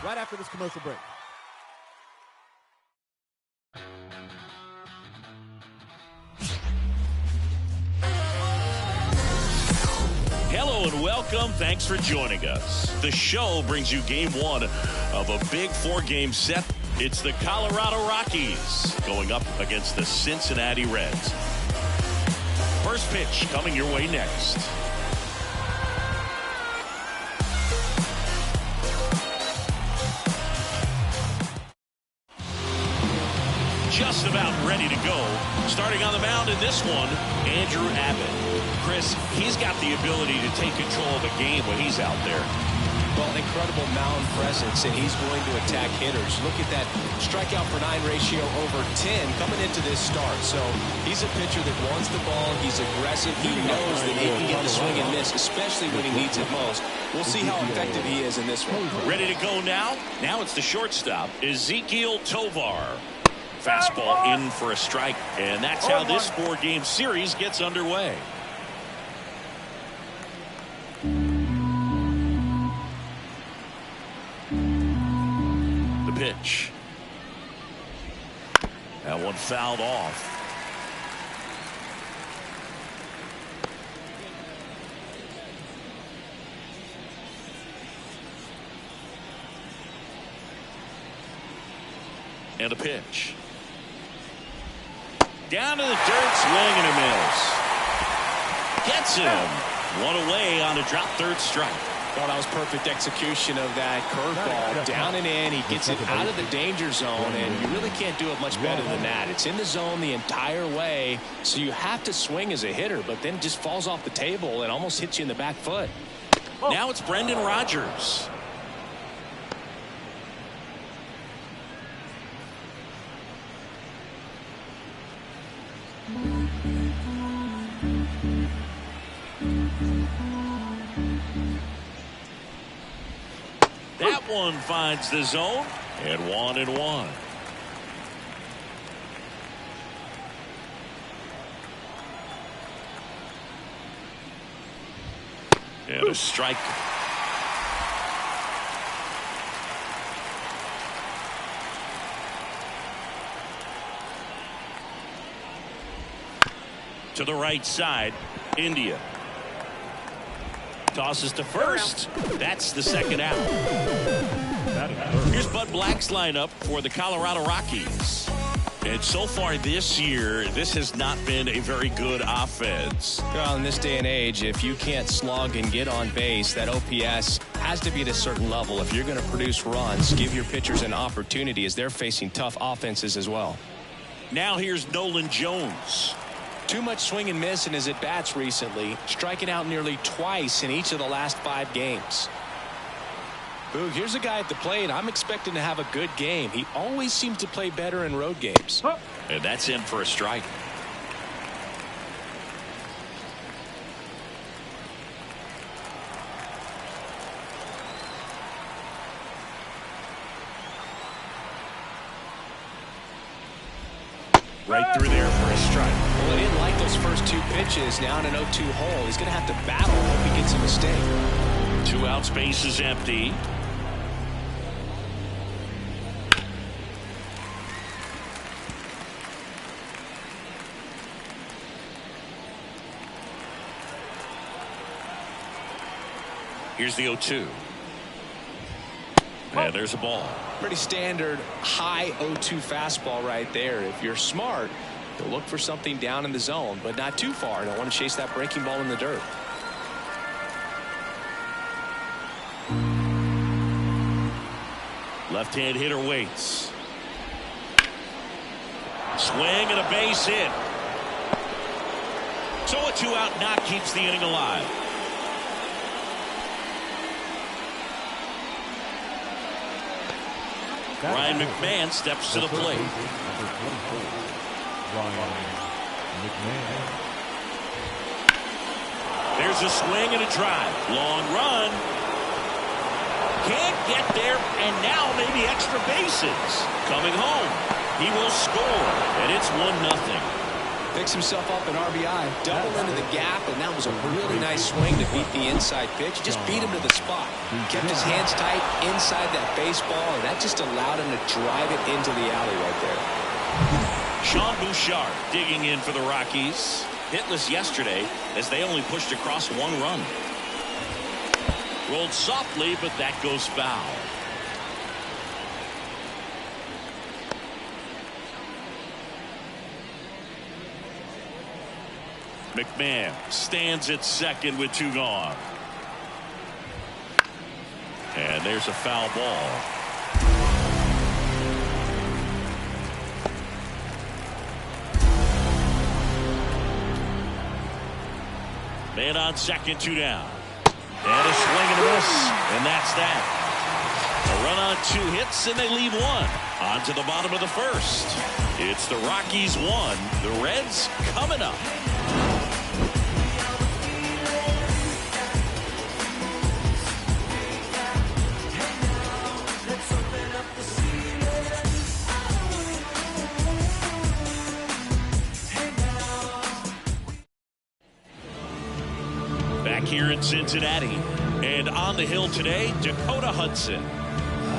right after this commercial break. Hello and welcome. Thanks for joining us. The show brings you game one of a big four-game set. It's the Colorado Rockies going up against the Cincinnati Reds. First pitch coming your way next. Just about ready to go. Starting on the mound in this one, Andrew Abbott. Chris, he's got the ability to take control of a game when he's out there. Well, incredible mound presence, and he's going to attack hitters. Look at that strikeout per 9 ratio over 10 coming into this start. So he's a pitcher that wants the ball. He's aggressive. He knows that he can get the swing and miss, especially when he needs it most. We'll see how effective he is in this one. Ready to go now? Now it's the shortstop, Ezequiel Tovar. Fastball in for a strike, and that's how this four-game series gets underway. The pitch. That one fouled off. And a pitch. Down to the dirt, swing and a miss. Gets him. One away on a drop third strike. Well, that was perfect execution of that curveball. Down and in. He gets it out of the danger zone, and you really can't do it much better than that. It's in the zone the entire way, so you have to swing as a hitter, but then just falls off the table and almost hits you in the back foot. Now it's Brendan Rodgers. That one finds the zone, and 1-1. And a strike. To the right side, India. Tosses to first. That's the second out. Here's Bud Black's lineup for the Colorado Rockies. And so far this year, this has not been a very good offense. Well, in this day and age, if you can't slug and get on base, that OPS has to be at a certain level. If you're going to produce runs, give your pitchers an opportunity as they're facing tough offenses as well. Now here's Nolan Jones. Too much swing and miss in his at-bats recently, striking out nearly twice in each of the last 5 games. Ooh, here's a guy at the plate. I'm expecting to have a good game. He always seems to play better in road games. And that's in for a strike. Right through there for a strike. Well, he didn't like those first 2 pitches. Now in an 0-2 hole, he's going to have to battle if he gets a mistake. 2 outs, base is empty. Here's the 0-2. And there's a ball. Pretty standard high 0-2 fastball right there. If you're smart, you'll look for something down in the zone, but not too far. Don't want to chase that breaking ball in the dirt. Left-hand hitter waits. Swing and a base hit. So a 2-out knock keeps the inning alive. Ryan McMahon steps to the plate. There's a swing and a drive. Long run. Can't get there, and now maybe extra bases. Coming home. He will score, and it's 1-0. Picks himself up an RBI. Double into the gap, and that was a really nice swing to beat the inside pitch. Just beat him to the spot. Kept his hands tight inside that baseball, and that just allowed him to drive it into the alley right there. Sean Bouchard digging in for the Rockies. Hitless yesterday as they only pushed across 1 run. Rolled softly, but that goes foul. McMahon stands at second with 2 gone. And there's a foul ball. Man on second, 2 down. And a swing and a miss. And that's that. A run on 2 hits, and they leave 1. On to the bottom of the first. It's the Rockies 1. The Reds coming up. Back here in Cincinnati, and on the hill today, Dakota Hudson.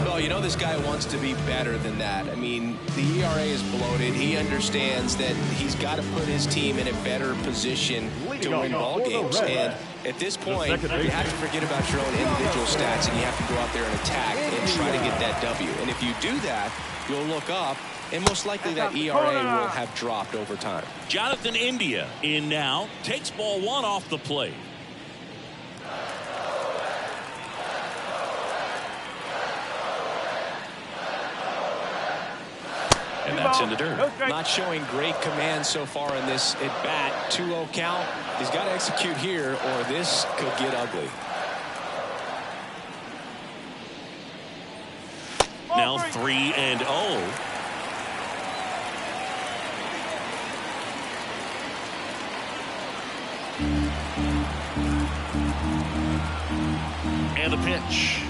Well, you know this guy wants to be better than that. I mean, the ERA is bloated. He understands that he's got to put his team in a better position to win ball games. And at this point, you have to forget about your own individual stats, and you have to go out there and attack and try to get that W. And if you do that, you'll look up, and most likely that ERA will have dropped over time. Jonathan India in now, takes ball 1 off the plate. And that's in the dirt. Not showing great command so far in this at-bat. 2-0 count. He's got to execute here, or this could get ugly. Now 3-0. And the pitch.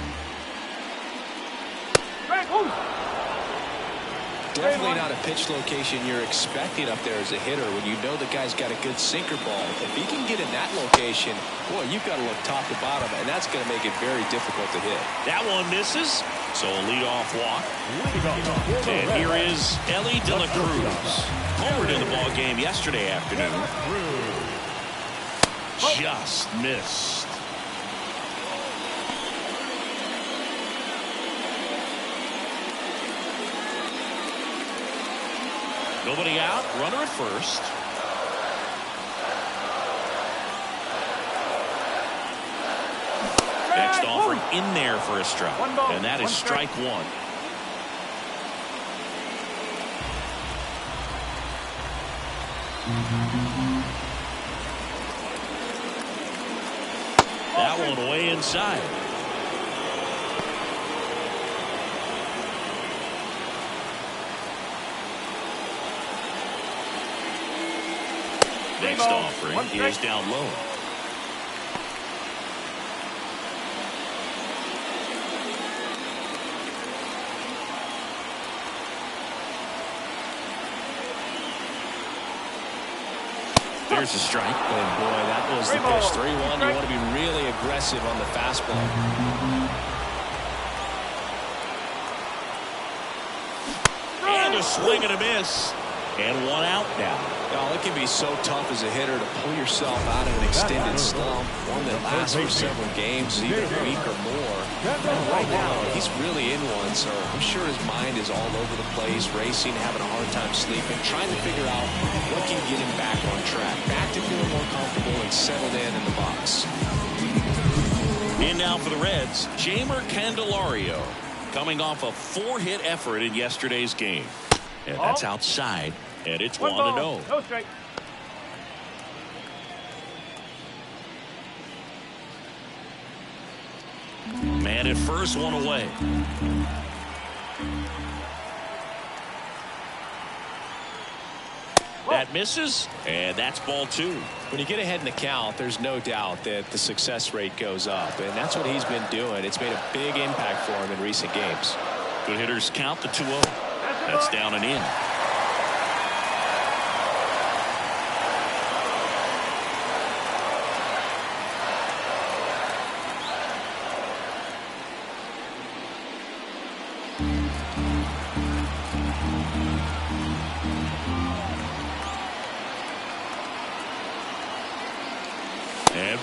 Definitely not a pitch location you're expecting up there as a hitter when you know the guy's got a good sinker ball. If he can get in that location, boy, you've got to look top to bottom, and that's going to make it very difficult to hit. That one misses, so a leadoff walk. And here is Ellie De La Cruz. Homered in the ball game yesterday afternoon. Just missed. Nobody out, runner at first. Next offer in there for a strike. And that is strike 1. That one way inside. Next offering is down low. There's a strike. And boy, that was the pitch. 3-1. You want to be really aggressive on the fastball. And a swing and a miss. And 1 out now. Oh, it can be so tough as a hitter to pull yourself out of an extended slump, one that lasts for several games, even a week or more. And right now, he's really in one, so I'm sure his mind is all over the place, racing, having a hard time sleeping, trying to figure out what can get him back on track, back to feeling more comfortable and settled in the box. In now for the Reds, Jamer Candelario, coming off a 4-hit effort in yesterday's game. And that's outside. And it's 1-0. No strike. Man at first, 1 away. That misses, and that's ball 2. When you get ahead in the count, there's no doubt that the success rate goes up, and that's what he's been doing. It's made a big impact for him in recent games. Good hitters count the 2-0. That's down and in.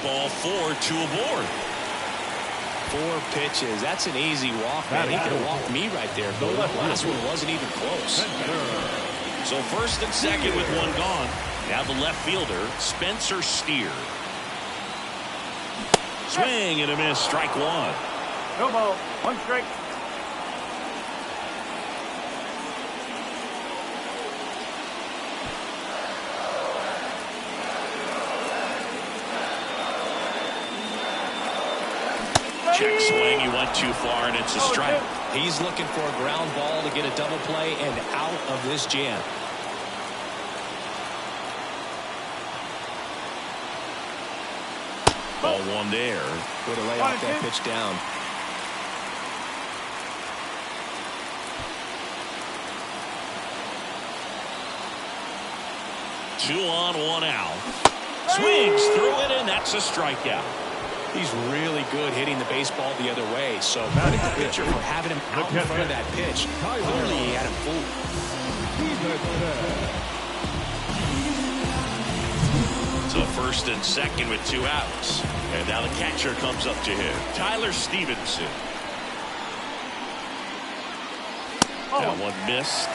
ball 4, 2 aboard. 4 pitches. That's an easy walk, man. He could have walked me right there. The last one wasn't even close. So first and second with one gone. Now the left fielder, Spencer Steer. Swing and a miss. Strike 1. No ball. 1 strike. Check swing. He went too far, and it's a strike. He's looking for a ground ball to get a double play and out of this jam. Ball 1 there. Way to lay off that pitch down. Two on, 1 out. Swings through it, and that's a strikeout. He's really good hitting the baseball the other way, so credit the pitcher for having him out in front of that pitch. Clearly, he had him fooled. So first and second with 2 outs. And now the catcher comes up to him, Tyler Stevenson. That one missed.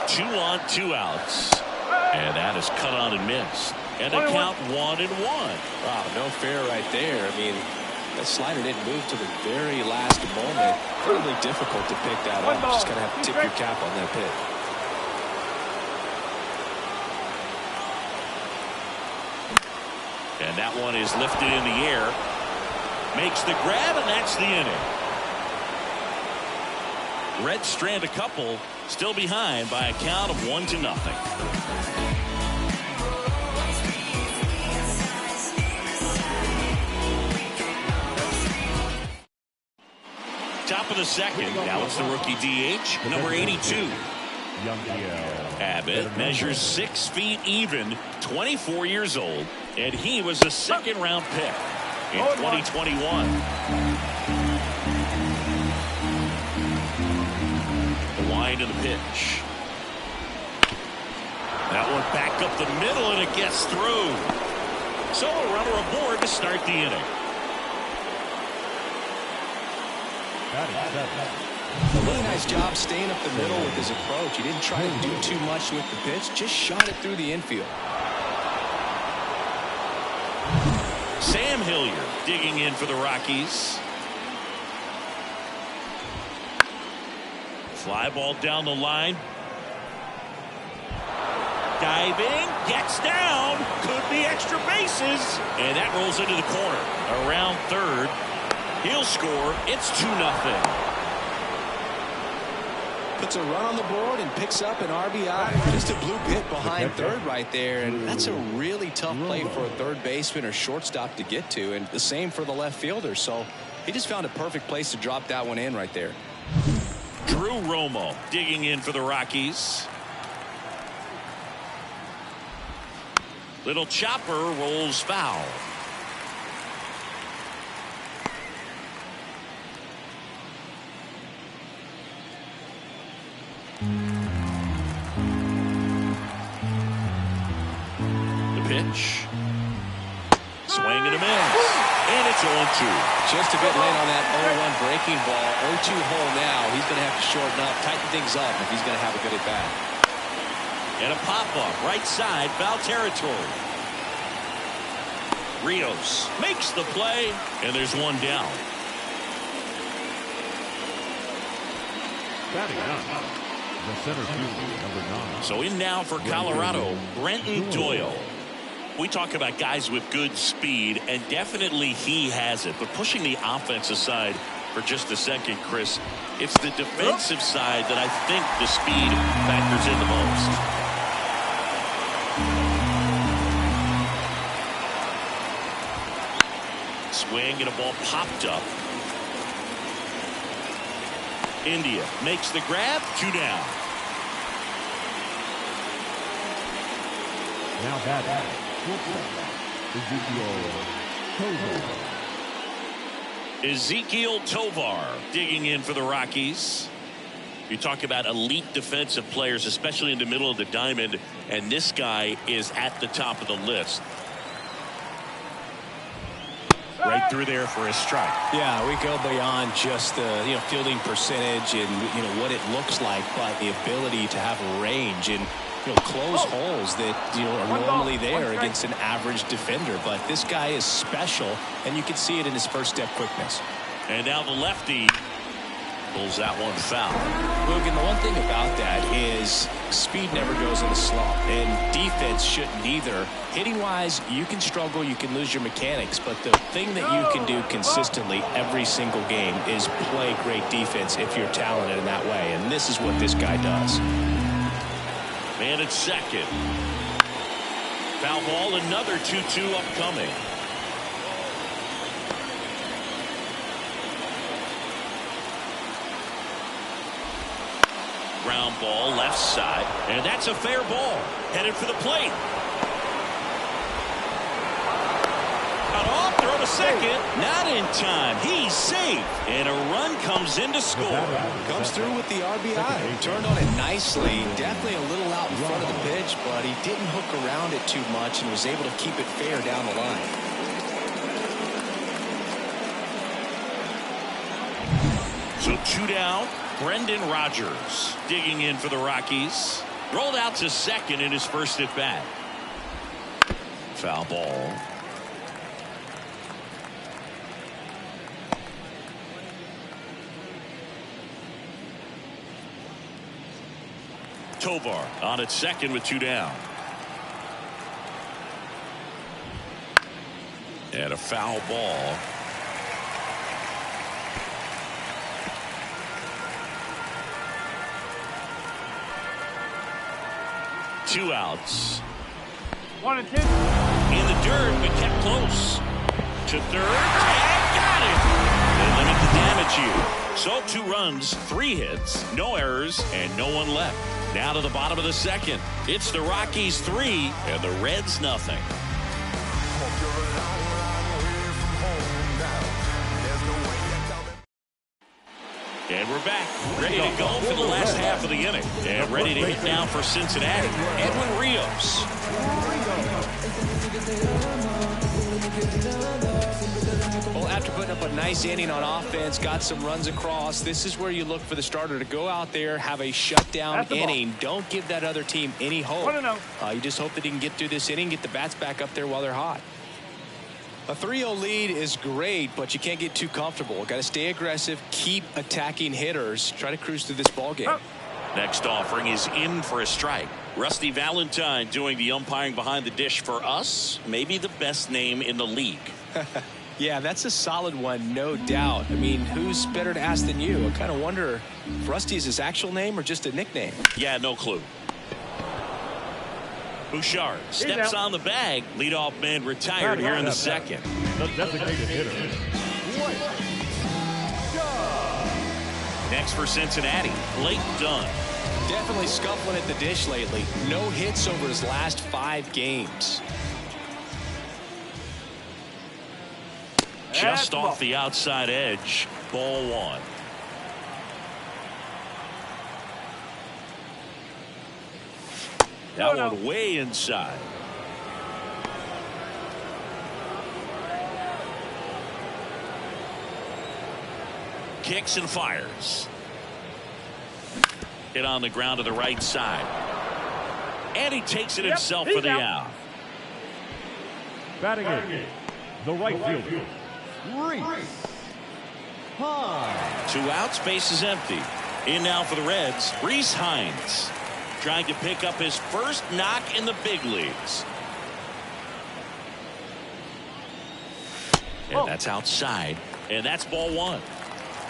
Two on, 2 outs. And that is cut on and missed. And a count 1-1. Wow, no fair right there. I mean, that slider didn't move to the very last moment. Incredibly difficult to pick that up. Just gotta have to tip your cap on that pitch. And that one is lifted in the air. Makes the grab, and that's the inning. Red strand a couple, still behind by a count of 1-0. Top of the second. Now it's the rookie DH, number 82. Abbott measures 6 feet even, 24 years old, and he was a second-round pick in 2021. The wind of the pitch. That one back up the middle, and it gets through. So a runner aboard to start the inning. A really nice job staying up the middle with his approach. He didn't try to do too much with the pitch, just shot it through the infield. Sam Hilliard digging in for the Rockies. Fly ball down the line. Diving, gets down, could be extra bases, and that rolls into the corner. Around third, he'll score. It's 2-0. Puts a run on the board and picks up an RBI. Just a blue pit behind third right there, and that's a really tough play for a third baseman or shortstop to get to, and the same for the left fielder. So he just found a perfect place to drop that one in right there. Drew Romo digging in for the Rockies. Little chopper rolls foul. The pitch. Swing and a miss. And it's 0-2. Just a bit late on that 0-1 breaking ball. 0-2 hole now. He's going to have to shorten up, tighten things up if he's going to have a good at bat. And a pop-up, right side, foul territory. Rios makes the play, and there's one down. The center fielder, number 9. So in now for Colorado, Brenton Doyle. We talk about guys with good speed, and definitely he has it. But pushing the offense aside for just a second, Chris, it's the defensive side that I think the speed factors in the most. Swing and a ball popped up. India makes the grab, 2 down. Now batting, Ezekiel Tovar digging in for the Rockies. You talk about elite defensive players, especially in the middle of the diamond, and this guy is at the top of the list. Right through there for a strike. Yeah, we go beyond just the fielding percentage and what it looks like, but the ability to have range and close holes that are normally there against an average defender. But this guy is special, and you can see it in his first step quickness. And now the lefty pulls that one foul. Logan, the one thing about that is speed never goes in a slump, and defense shouldn't either. Hitting wise, you can struggle, you can lose your mechanics, but the thing that you can do consistently every single game is play great defense if you're talented in that way, and this is what this guy does. Man at second. Foul ball, another 2-2 upcoming. Ground ball left side, and that's a fair ball headed for the plate. Cut off, throw to second, not in time. He's safe, and a run comes in to score. Comes through with the RBI. Turned on it nicely. Definitely a little out in front of the pitch, but he didn't hook around it too much and was able to keep it fair down the line. So 2 down. Brendan Rodgers digging in for the Rockies. Rolled out to second in his first at bat. Foul ball. Tovar on at second with 2 down. And a foul ball. Two outs. 1 and 2. In the dirt, but kept close. To third, and got it. They limit the damage here. So 2 runs, 3 hits, no errors, and no one left. Now to the bottom of the second. It's the Rockies 3 and the Reds nothing. And we're back, ready to go for the last half of the inning. And ready to hit now for Cincinnati, Edwin Rios. Well, after putting up a nice inning on offense, got some runs across, this is where you look for the starter to go out there, have a shutdown inning. Don't give that other team any hope. You just hope that he can get through this inning, get the bats back up there while they're hot. A 3-0 lead is great, but you can't get too comfortable. Got to stay aggressive, keep attacking hitters, try to cruise through this ball game. Next offering is in for a strike. Rusty Valentine doing the umpiring behind the dish for us. Maybe the best name in the league. Yeah, that's a solid one, no doubt. I mean, who's better to ask than you? I kind of wonder if Rusty is his actual name or just a nickname. Yeah, no clue. Bouchard steps on the bag. Leadoff man retired here in the second. The designated hitter. Next for Cincinnati, Blake Dunn. Definitely scuffling at the dish lately. No hits over his last 5 games. Just off the outside edge. Ball 1. That one way inside. Kicks and fires. Hit on the ground to the right side. And he takes it himself for the out. Batting in, the right fielder, Reese Hines. 2 outs, base is empty. In now for the Reds, Reese Hines. Trying to pick up his first knock in the big leagues. And that's outside. And that's ball 1.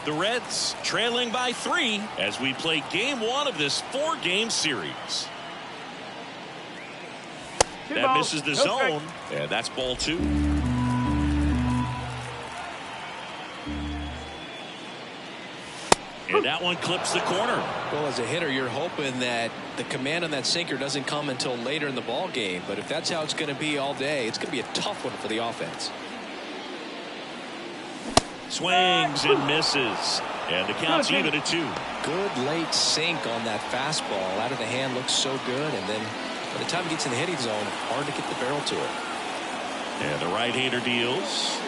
The Reds trailing by 3 as we play game 1 of this 4-game series. That misses the zone. And that's ball 2. And that one clips the corner. Well, as a hitter, you're hoping that the command on that sinker doesn't come until later in the ball game. But if that's how it's going to be all day, it's going to be a tough one for the offense. Swings and misses. And the count's even at 2. Good late sink on that fastball. Out of the hand, looks so good. And then by the time it gets in the hitting zone, hard to get the barrel to it. And the right-hander deals.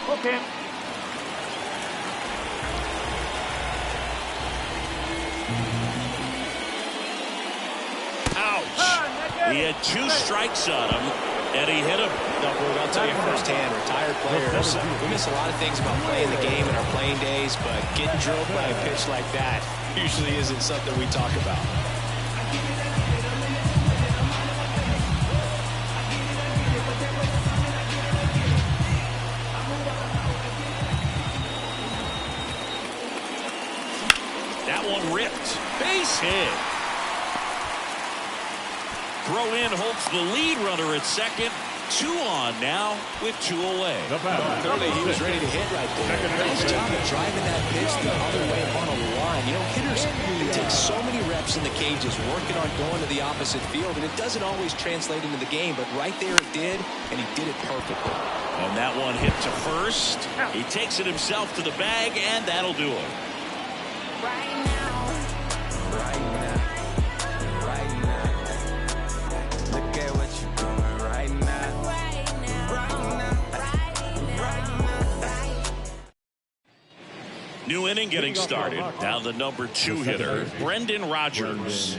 Okay. Ouch. He had 2 strikes on him, and he hit him. No, Boog, I'll tell you firsthand, retired players, we miss a lot of things about playing the game in our playing days, but getting drilled by a pitch like that usually isn't something we talk about. That one ripped. Base hit. Throw in Holt's the lead runner at second. 2 on now with 2 away. Clearly he was ready to hit right there. Nice job of driving that pitch the other way on a line. You know, hitters take so many reps in the cages working on going to the opposite field, and it doesn't always translate into the game, but right there it did, and he did it perfectly. And that one hit to first. He takes it himself to the bag, and that'll do it. Right now. Right now. Right now. Look at what you're doing right now. Right now. Right now. Right now. New inning getting started. Down the number 2 hitter, Brendan Rodgers.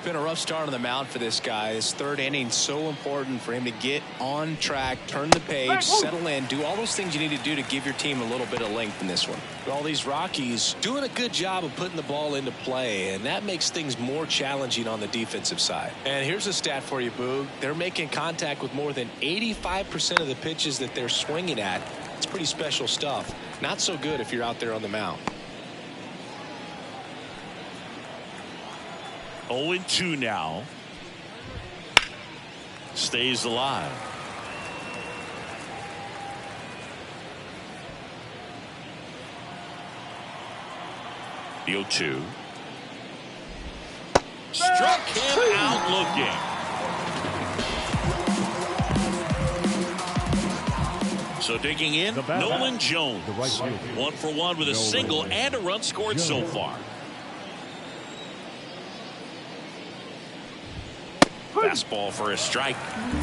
Been a rough start on the mound for this guy. His 3rd inning, so important for him to get on track, turn the page, settle in, do all those things you need to do to give your team a little bit of length in this one. All these Rockies doing a good job of putting the ball into play, and that makes things more challenging on the defensive side. And here's a stat for you, Boog. They're making contact with more than 85% of the pitches that they're swinging at. It's pretty special stuff. Not so good if you're out there on the mound. 0-2 now. Stays alive. The 0-2. Struck him out looking. So digging in, Nolan Jones. 1 for 1 with a single and a run scored so far. Fastball for a strike.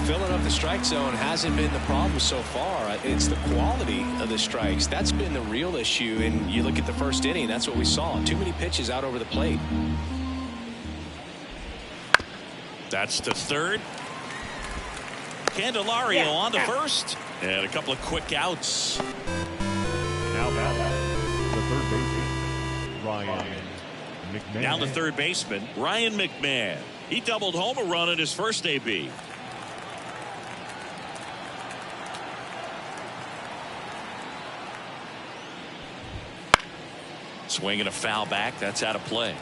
Filling up the strike zone hasn't been the problem so far. It's the quality of the strikes. That's been the real issue. And you look at the 1st inning, that's what we saw. Too many pitches out over the plate. That's to 3rd. Candelario on to 1st. And a couple of quick outs. Now back the 3rd baseman, Ryan McMahon. Down the 3rd baseman, Ryan McMahon. He doubled home a run in his first AB. Swinging a foul back. That's out of play.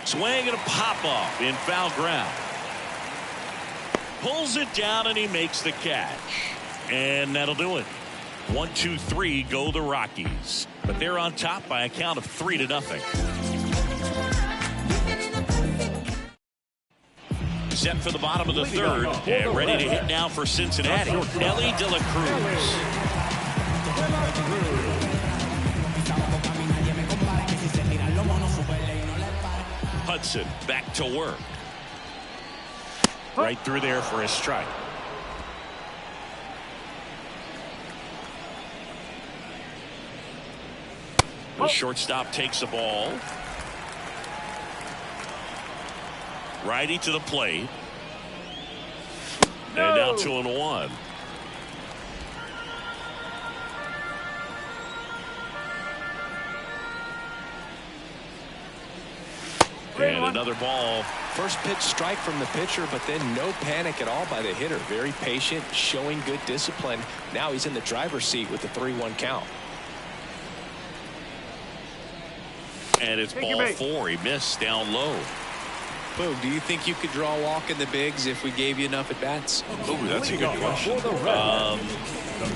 Swing and a pop-off in foul ground. Pulls it down and he makes the catch. And that'll do it. 1, 2, 3 go the Rockies. But they're on top by a count of 3-0. Set for the bottom of the 3rd and ready to hit now for Cincinnati. Ellie De La Cruz. Hudson back to work. Right through there for a strike. The shortstop takes the ball. Righty to the plate. And now 2-1. And another ball. First pitch strike from the pitcher, but then no panic at all by the hitter. Very patient, showing good discipline. Now he's in the driver's seat with the 3-1 count. And it's ball 4. He missed down low. Boog, do you think you could draw a walk in the bigs if we gave you enough at bats? Oh, that's a good question.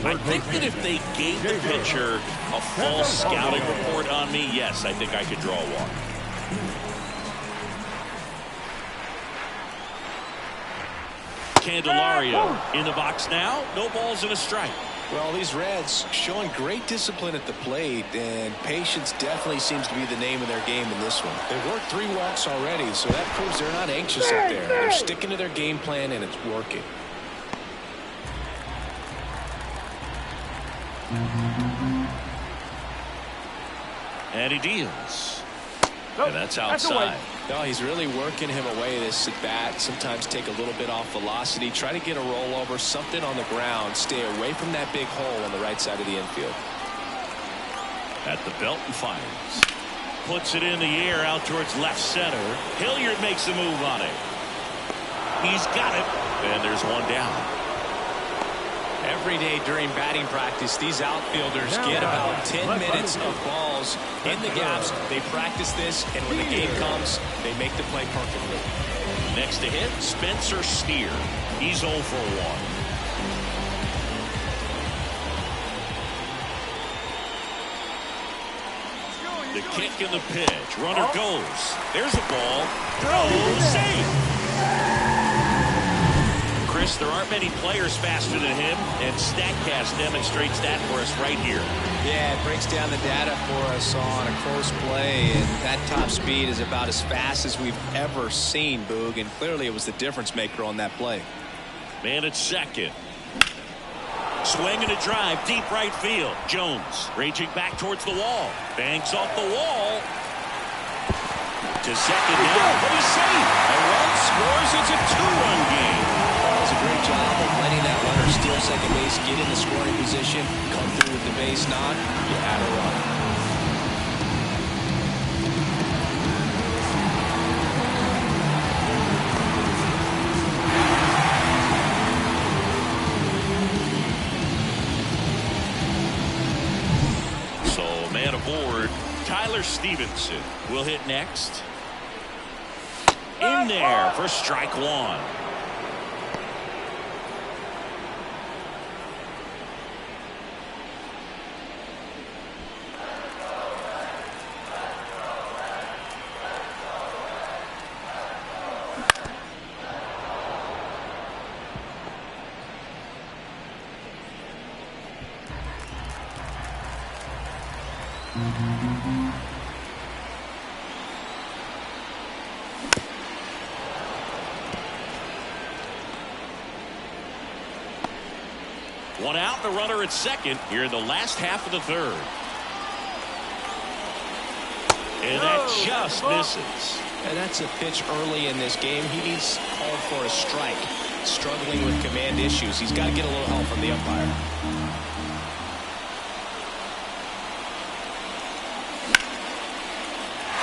I think that if they gave the pitcher a false scouting report on me, yes, I think I could draw a walk. Candelario in the box now. No balls and a strike. Well, these Reds showing great discipline at the plate, and patience definitely seems to be the name of their game in this one. They've worked 3 walks already, so that proves they're not anxious up there. They're sticking to their game plan, and it's working. And he deals. And that's outside. No, he's really working him away this at bat. Sometimes take a little bit off velocity. Try to get a rollover, something on the ground. Stay away from that big hole on the right side of the infield. At the belt and fires. Puts it in the air out towards left center. Hilliard makes the move on it. He's got it. And there's one down. Every day during batting practice, these outfielders get about 10 minutes of balls in the gaps. They practice this, and when the game comes, they make the play perfectly. Next to hit, Spencer Steer. He's 0 for 1. The kick and the pitch. Runner goes. There's a ball. Throw. Safe. Chris, there aren't many players faster than him, and StatCast demonstrates that for us right here. Yeah, it breaks down the data for us on a close play, and that top speed is about as fast as we've ever seen, Boog, and clearly it was the difference maker on that play. Man at second. Swing and a drive, deep right field. Jones raging back towards the wall. Banks off the wall. To second now, but he's safe. A run scores. It's a 2-run game. Does a great job of letting that runner steal second base, get in the scoring position, come through with the base knock. You had a run. So man aboard. Tyler Stevenson will hit next. In there for strike 1. One out, the runner at second here in the last half of the 3rd. And that just misses. And that's a pitch early in this game. He needs called for a strike. Struggling with command issues. He's got to get a little help from the umpire.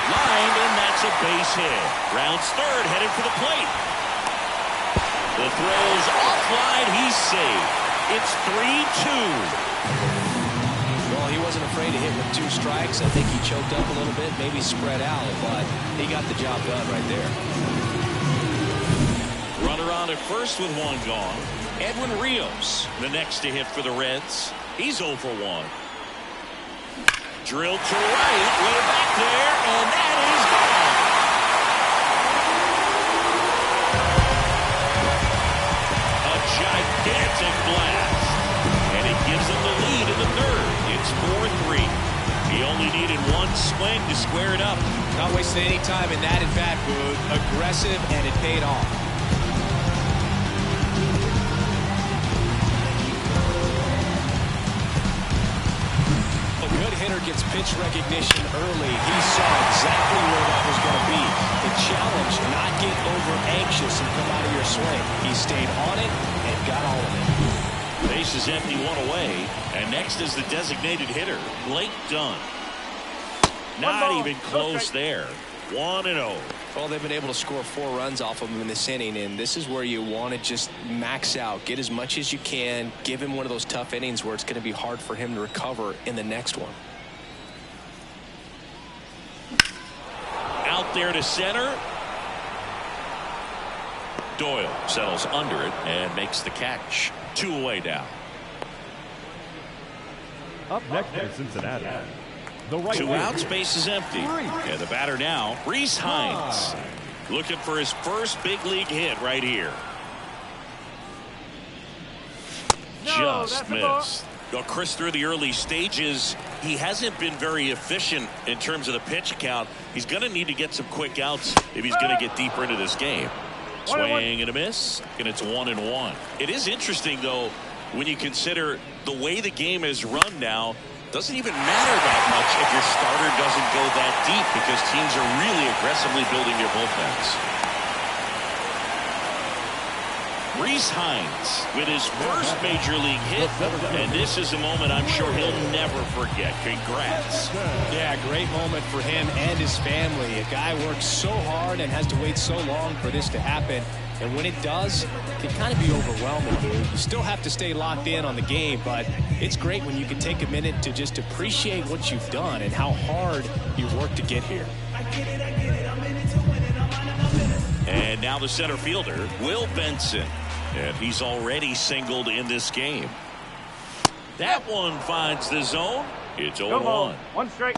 Lined, and that's a base hit. Rounds 3rd, headed for the plate. The throw's offline. He's safe. It's 3-2. Well, he wasn't afraid to hit with 2 strikes. I think he choked up a little bit, maybe spread out, but he got the job done right there. Runner on at first with 1 gone. Edwin Rios, the next to hit for the Reds. He's 0 for 1. Drilled to right, way back there, and that is gone. A gigantic blast, and it gives them the lead in the 3rd. It's 4-3. He only needed 1 swing to square it up. Not wasting any time in that at-bat, Boog. Aggressive, and it paid off. A good hitter gets pitch recognition early. He saw exactly where that was going to be. The challenge, not get over anxious and come out of your swing. He stayed on it and got all of it. Base is empty, 1 away, and next is the designated hitter, Blake Dunn. Not even close there. 1-0. Well, they've been able to score 4 runs off of him in this inning, and this is where you want to just max out, get as much as you can, give him one of those tough innings where it's going to be hard for him to recover in the next one. Out there to center. Doyle settles under it and makes the catch. 2 away now. Up next for Cincinnati, the right 2 fielder. out, space is empty. And the batter now, Reese Hines, looking for his first big league hit right here. Just missed. Well, Chris, through the early stages, he hasn't been very efficient in terms of the pitch count. He's going to need to get some quick outs if he's going to get deeper into this game. Swing and a miss, and it's 1-1. It is interesting, though, when you consider the way the game is run now. Doesn't even matter that much if your starter doesn't go that deep, because teams are really aggressively building their bullpens. Reese Hines with his first major league hit, and this is a moment I'm sure he'll never forget. Congrats. Yeah, great moment for him and his family. A guy works so hard and has to wait so long for this to happen. And when it does, it can kind of be overwhelming, dude. You still have to stay locked in on the game, but it's great when you can take a minute to just appreciate what you've done and how hard you've worked to get here. And now the center fielder, Will Benson. And he's already singled in this game. That one finds the zone. It's 0-1. 1 strike.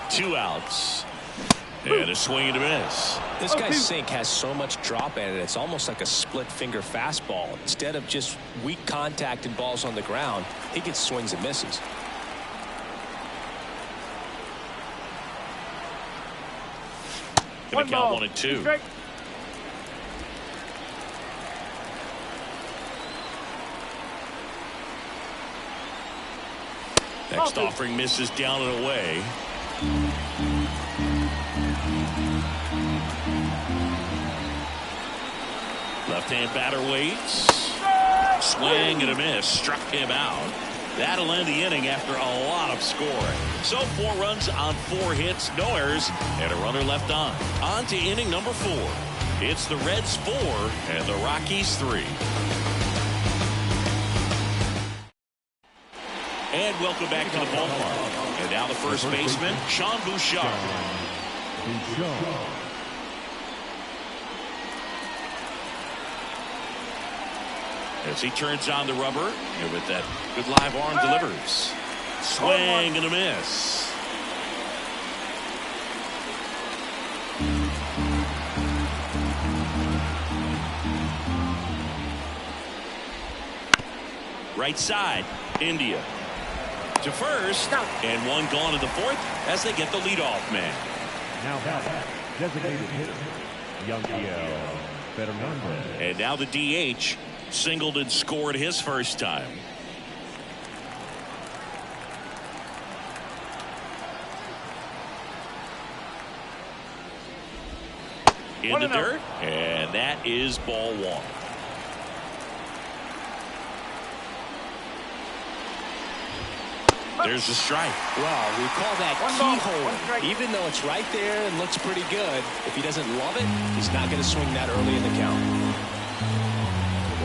Two outs. And a swing and a miss. This guy's sink has so much drop in it, it's almost like a split finger fastball. Instead of just weak contact and balls on the ground, he gets swings and misses. Gonna count 1-2. Next offering misses down and away. Left-hand batter waits. Swing and a miss. Struck him out. That'll end the inning after a lot of scoring. So 4 runs on 4 hits, no errors, and a runner left on. On to inning number 4. It's the Reds 4 and the Rockies 3. And welcome back to the ballpark. And now the first baseman, Sean Bouchard. As he turns on the rubber, and with that good live arm delivers. Swing and a miss. Right side, India. To first, and one gone in the 4th as they get the leadoff man. Now designated hitter, Young Fernandez. And now the DH singled and scored his first time. In the dirt, and that is ball 1. There's a strike. Wow, we call that keyhole. Even though it's right there and looks pretty good, if he doesn't love it, he's not going to swing that early in the count.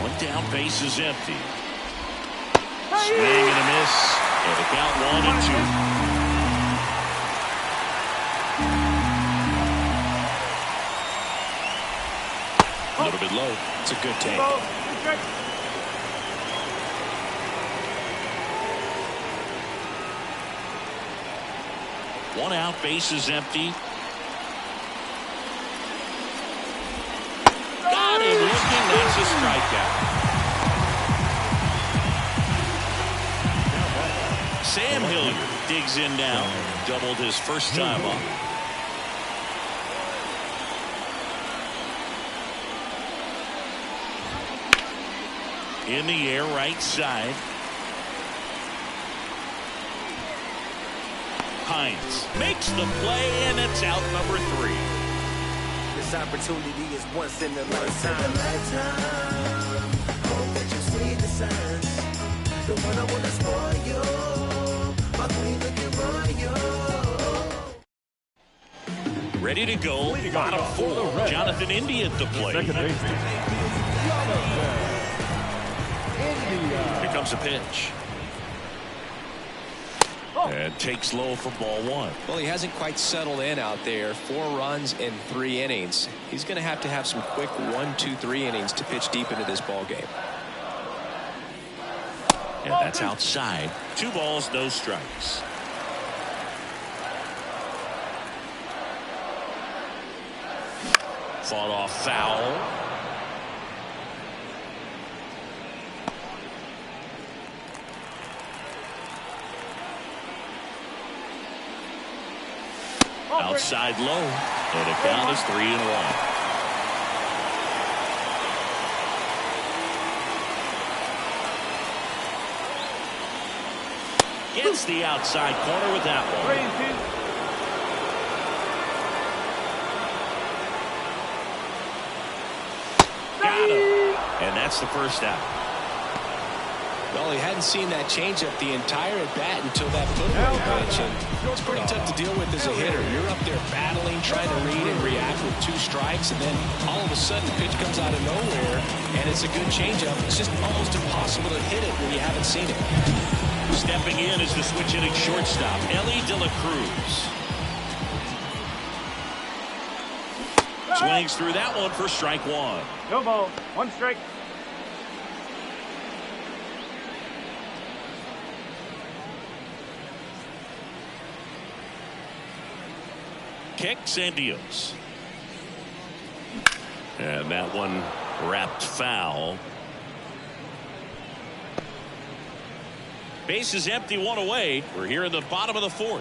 1 down, base is empty. Swing and a miss, and the count 1-2. A little bit low. It's a good take. 1 out, base is empty. Got him looking. That's a strikeout. Sam Hilliard digs in now. Doubled his first time up. In the air, right side. Hines makes the play, and it's out number 3. This opportunity is once in a lifetime. Hope that you see the signs. The one I wanna spoil you. My queen looking royal. Ready to go. Bottom 4. Jonathan India at the plate. Second baseman, Here comes a pitch. And takes low for ball one. Well, he hasn't quite settled in out there. 4 runs in 3 innings. He's going to have some quick 1, 2, 3 innings to pitch deep into this ball game. And that's outside. 2 balls, no strikes. Fought off foul. Outside low. And the count is 3-1. Gets the outside corner with that one. 3-2. Got him. And that's the first out. Well, he hadn't seen that changeup the entire at bat until that football pitch, and it's pretty tough to deal with as a hitter. You're up there battling, trying to read and react with 2 strikes, and then all of a sudden the pitch comes out of nowhere, and it's a good changeup. It's just almost impossible to hit it when you haven't seen it. Stepping in is the switch hitting shortstop, Ellie De La Cruz. Swings through that one for strike 1. No ball. 1 strike. Kicks and deals. And that one wrapped foul. Base is empty, 1 away. We're here in the bottom of the 4th.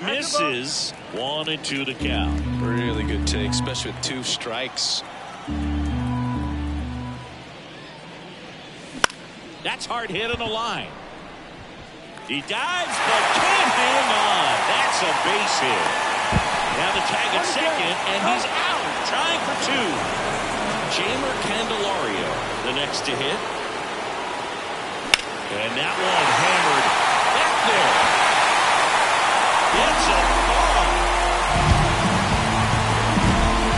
Misses. 1-2 to count. Really good take, especially with 2 strikes. That's hard hit on the line. He dives but can't hang on. That's a base hit. Now the tag at second, and he's out. Trying for 2. Jamer Candelario, the next to hit. And that one hammered back there. It's a ball.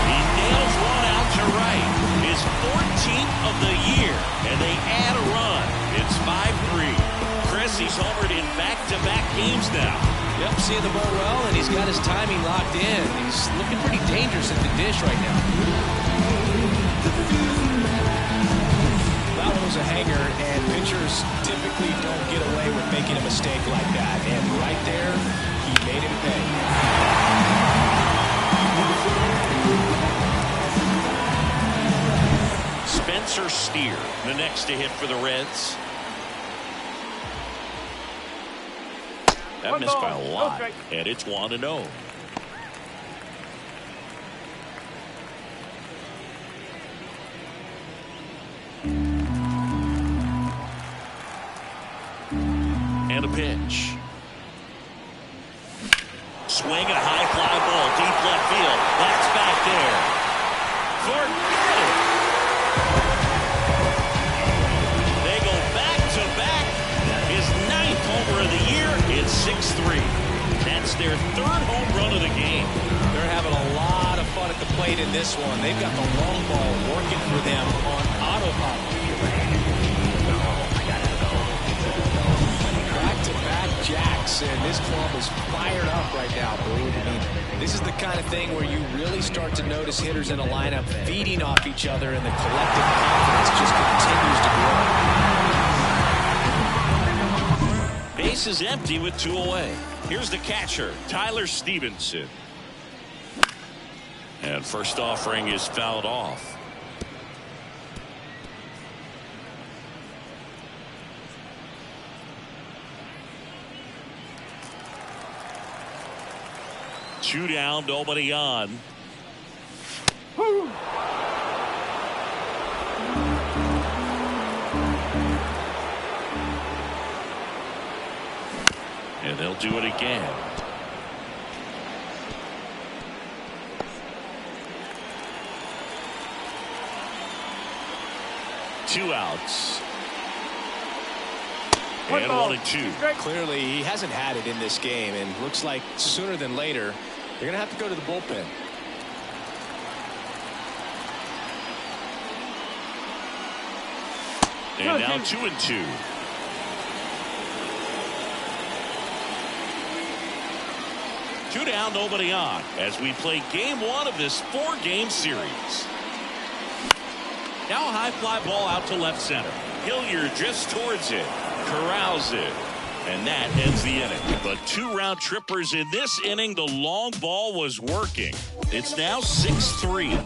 He nails one out to right. His 14th of the year, and they add a run. It's 5-3. Chris, he's homered in back-to-back games now. Yep, seeing the ball well, and he's got his timing locked in. He's looking pretty dangerous at the dish right now. That one was a hanger, and pitchers typically don't get away with making a mistake like that. And right there, he made him pay. Spencer Steer, the next to hit for the Reds. That missed by a lot, and it's 1-0. And a pitch. Swing and a high fly ball, deep left field. That's back there. Forget it. They go back to back. His 9th homer of the year. It's 6-3. That's their 3rd home run of the game. They're having a lot of fun at the plate in this one. They've got the long ball working for them on autopilot. Back-to-back jacks, and this club is fired up right now, Boone. I mean, this is the kind of thing where you really start to notice hitters in a lineup feeding off each other, and the collective confidence just continues to grow. Base is empty with 2 away. Here's the catcher, Tyler Stevenson. And first offering is fouled off. Two down, nobody on. And they'll do it again. Two outs. And 1-2. Clearly, he hasn't had it in this game, and looks like sooner than later, they're going to have to go to the bullpen. And now 2-2. 2 down, nobody on, as we play game 1 of this 4-game series. Now a high fly ball out to left center. Hilliard just towards it, corrals it, and that ends the inning. But 2 round trippers in this inning. The long ball was working. It's now 6-3.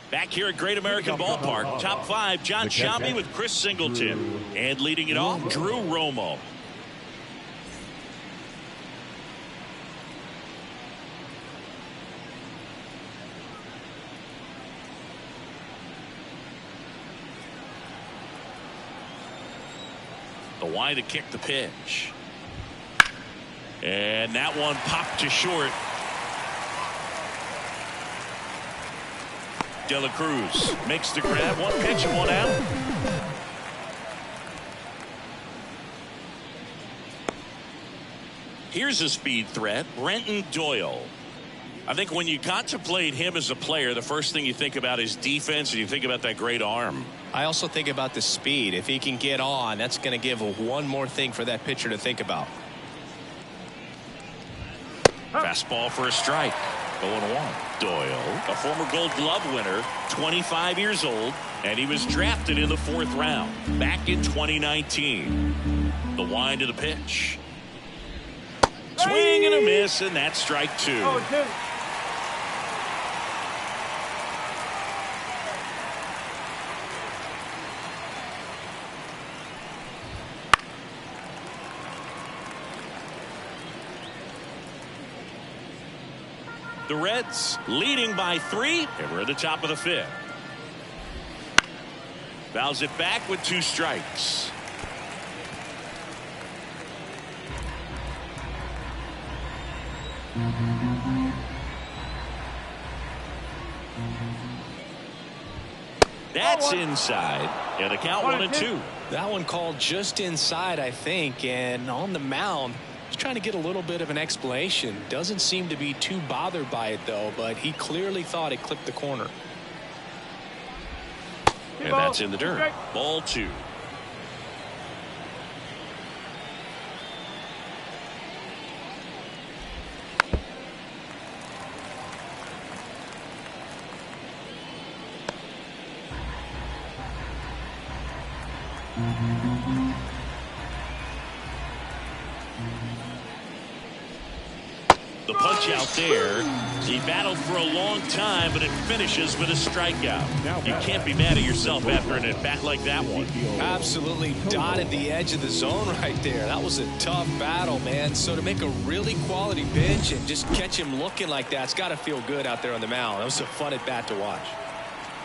Back here at Great American Ballpark, top 5, John Sciambi with Chris Singleton. And leading it off, Drew Romo. The wide to kick the pitch. And that one popped to short. De La Cruz makes the grab. 1 pitch and 1 out. Here's a speed threat, Brenton Doyle. I think when you contemplate him as a player, the first thing you think about is defense, and you think about that great arm. I also think about the speed. If he can get on, that's going to give one more thing for that pitcher to think about. Fastball for a strike. 0-1. Doyle, a former Gold Glove winner, 25 years old, and he was drafted in the 4th round back in 2019. The wind of the pitch. Swing and a miss, and that's strike 2. The Reds leading by 3, and we're at the top of the 5th. Fouls it back with 2 strikes. That's inside. And the count 1-2. That one called just inside, I think, and on the mound, he's trying to get a little bit of an explanation. Doesn't seem to be too bothered by it, though, but he clearly thought it clipped the corner. And that's in the dirt. Ball 2. The punch out there. He battled for a long time, but it finishes with a strikeout. You can't be mad at yourself after an at-bat like that one. Absolutely dotted the edge of the zone right there. That was a tough battle, man. So to make a really quality pitch and just catch him looking like that, it's got to feel good out there on the mound. That was a fun at-bat to watch.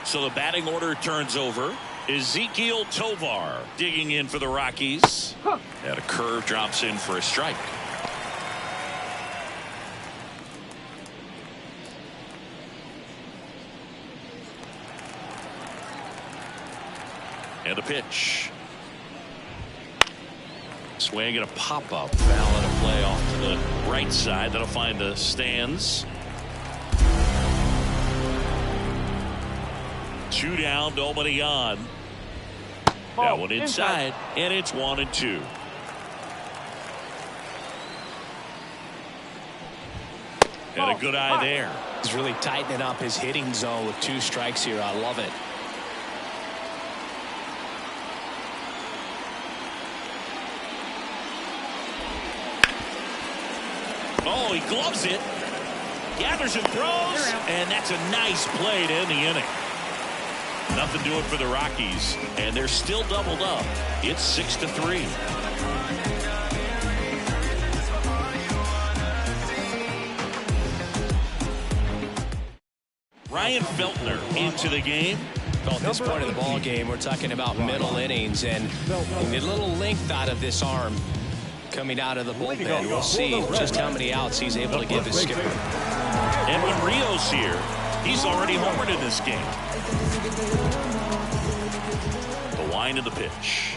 So the batting order turns over. Ezequiel Tovar digging in for the Rockies. And a curve drops in for a strike. And a pitch. Swing and a pop-up. Foul and a play off to the right side. That'll find the stands. 2 down, nobody on. That one inside, and it's 1-2. And a good eye there. He's really tightening up his hitting zone with 2 strikes here. I love it. Oh, he gloves it, gathers and throws, and that's a nice play to end the inning. Nothing doing for the Rockies, and they're still doubled up. It's 6-3. Ryan Feltner into the game. Well, at this point of the ball game, we're talking about middle innings, and a little length out of this arm coming out of the bullpen. We'll see just how many outs he's able to give his skipper. And when Rio's here, he's already homered in this game. The wind of the pitch.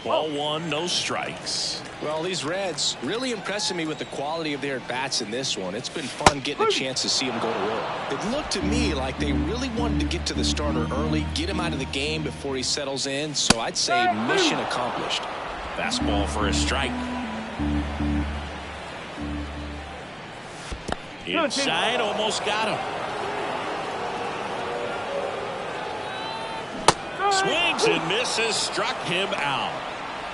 Ball one, no strikes. Well, these Reds really impressing me with the quality of their at-bats in this one. It's been fun getting a chance to see them go to work. It looked to me like they really wanted to get to the starter early, get him out of the game before he settles in. So I'd say mission accomplished. Fastball for a strike. Inside, almost got him. Swings and misses, struck him out.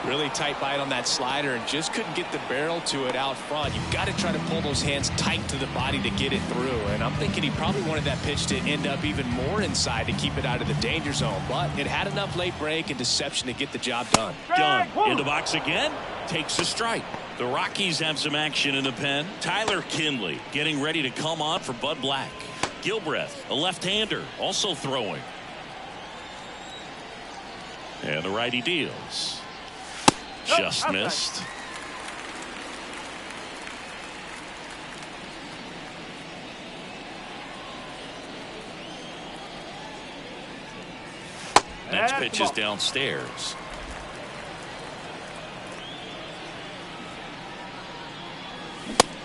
Really tight bite on that slider and just couldn't get the barrel to it out front. You've got to try to pull those hands tight to the body to get it through. And I'm thinking he probably wanted that pitch to end up even more inside to keep it out of the danger zone. But it had enough late break and deception to get the job done. Done. In the box again. Takes a strike. The Rockies have some action in the pen. Tyler Kinley getting ready to come on for Bud Black. Gilbreth, a left-hander, also throwing. And the righty deals. Just missed. Next pitch is downstairs.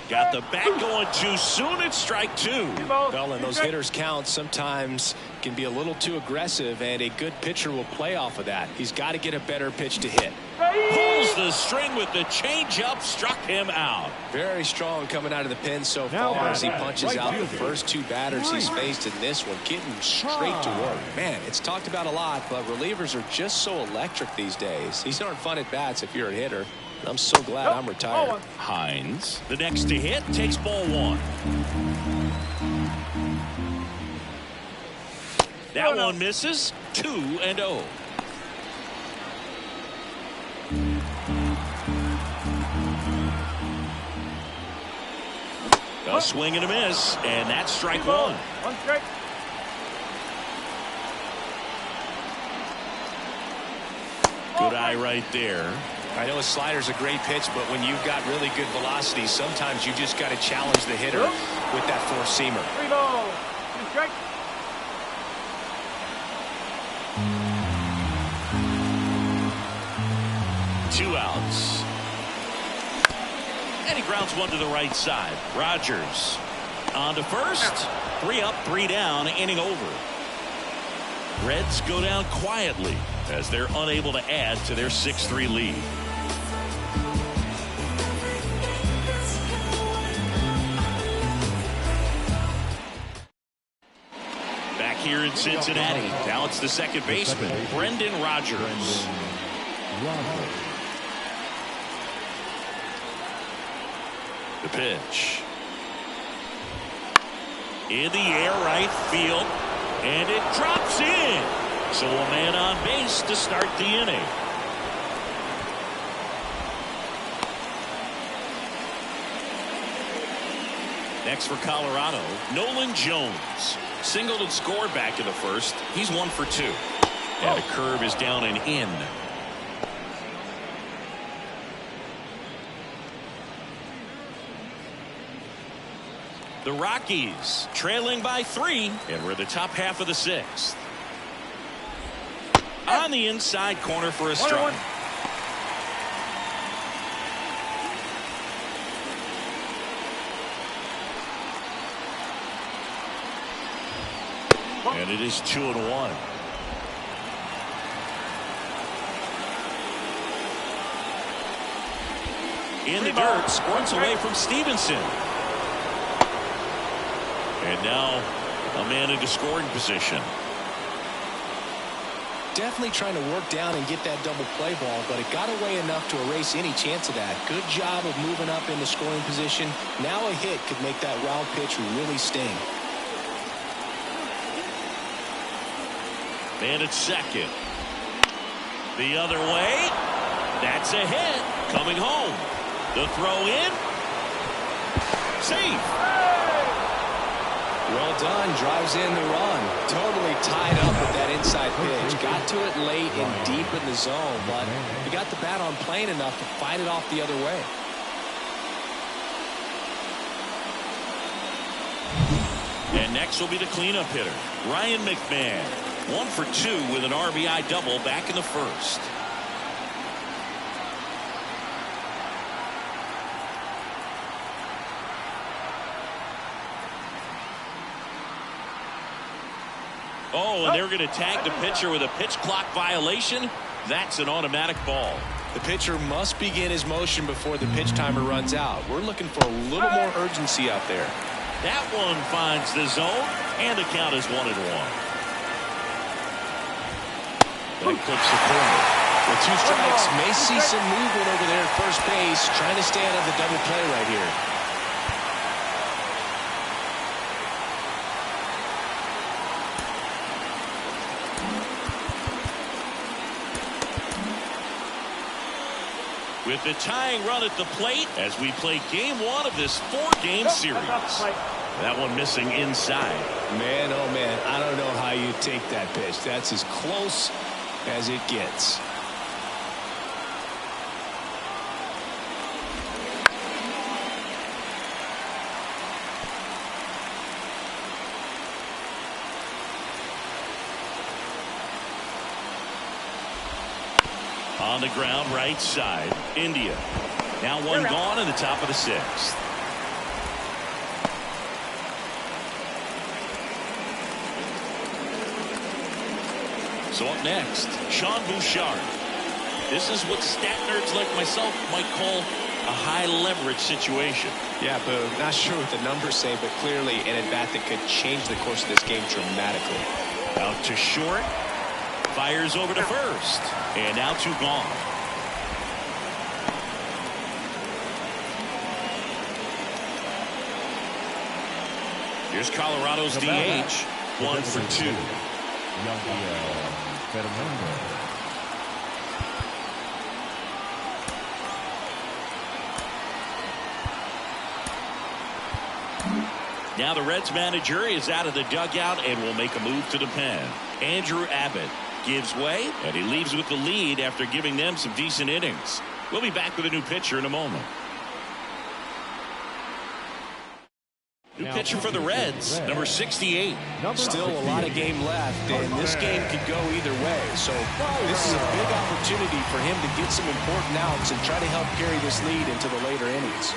Got the bat going too soon. It's strike two. Well, and those hitters count sometimes can be a little too aggressive, and a good pitcher will play off of that. He's got to get a better pitch to hit. Pulls the string with the changeup, struck him out. Very strong coming out of the pen so far as he punches out the first two batters he's faced in this one, getting straight to work. Man, it's talked about a lot, but relievers are just so electric these days. These aren't fun at bats if you're a hitter. I'm so glad I'm retired. Hines, the next to hit, takes ball one. That one misses. 2-0. A swing and a miss, and that's strike one. One strike. Good eye right there. I know a slider's a great pitch, but when you've got really good velocity, sometimes you just got to challenge the hitter with that four-seamer. 3-ball. 2 strikes. Two outs. And he grounds one to the right side. Rogers on to first. 3 up, 3 down, inning over. Reds go down quietly as they're unable to add to their 6-3 lead. Back here in Cincinnati, now it's the second baseman, Brendan Rodgers. The pitch. In the air, right field. And it drops in. So a man on base to start the inning. Next for Colorado, Nolan Jones. Singled and scored back in the first. He's 1 for 2. And a curve is down and in. The Rockies trailing by 3, and we're in the top half of the 6th. On the inside corner for a strike. And it is 2-1. In the dirt, squirts away from Stevenson. And now a man into scoring position. Definitely trying to work down and get that double play ball, but it got away enough to erase any chance of that. Good job of moving up into scoring position. Now a hit could make that wild pitch really sting. Man at second. The other way. That's a hit. Coming home. The throw in. Safe. Well done. Drives in the run. Totally tied up with that inside pitch. Got to it late and deep in the zone, but he got the bat on plane enough to fight it off the other way. And next will be the cleanup hitter, Ryan McMahon. 1 for 2 with an RBI double back in the first. Oh, and they're going to tag the pitcher with a pitch clock violation. That's an automatic ball. The pitcher must begin his motion before the pitch timer runs out. We're looking for a little more urgency out there. That one finds the zone, and the count is 1-1. That clips the corner. With 2 strikes, may see some movement over there at first base, trying to stay out of the double play right here. With the tying run at the plate as we play game 1 of this 4-game series. That one missing inside. Man, oh man, I don't know how you take that pitch. That's as close as it gets. On the ground, right side, India. Now one gone in the top of the 6th. So up next, Sean Bouchard. This is what stat nerds like myself might call a high leverage situation. Yeah, but not sure what the numbers say, but clearly an at-bat that could change the course of this game dramatically. Out to short. Fires over to first. And now 2 gone. Here's Colorado's DH. 1 for 2. Now the Reds manager is out of the dugout and will make a move to the pen. Andrew Abbott gives way, and he leaves with the lead after giving them some decent innings. We'll be back with a new pitcher in a moment. New pitcher for the Reds, number 68. Still a lot of game left, and this game could go either way. So this is a big opportunity for him to get some important outs and try to help carry this lead into the later innings.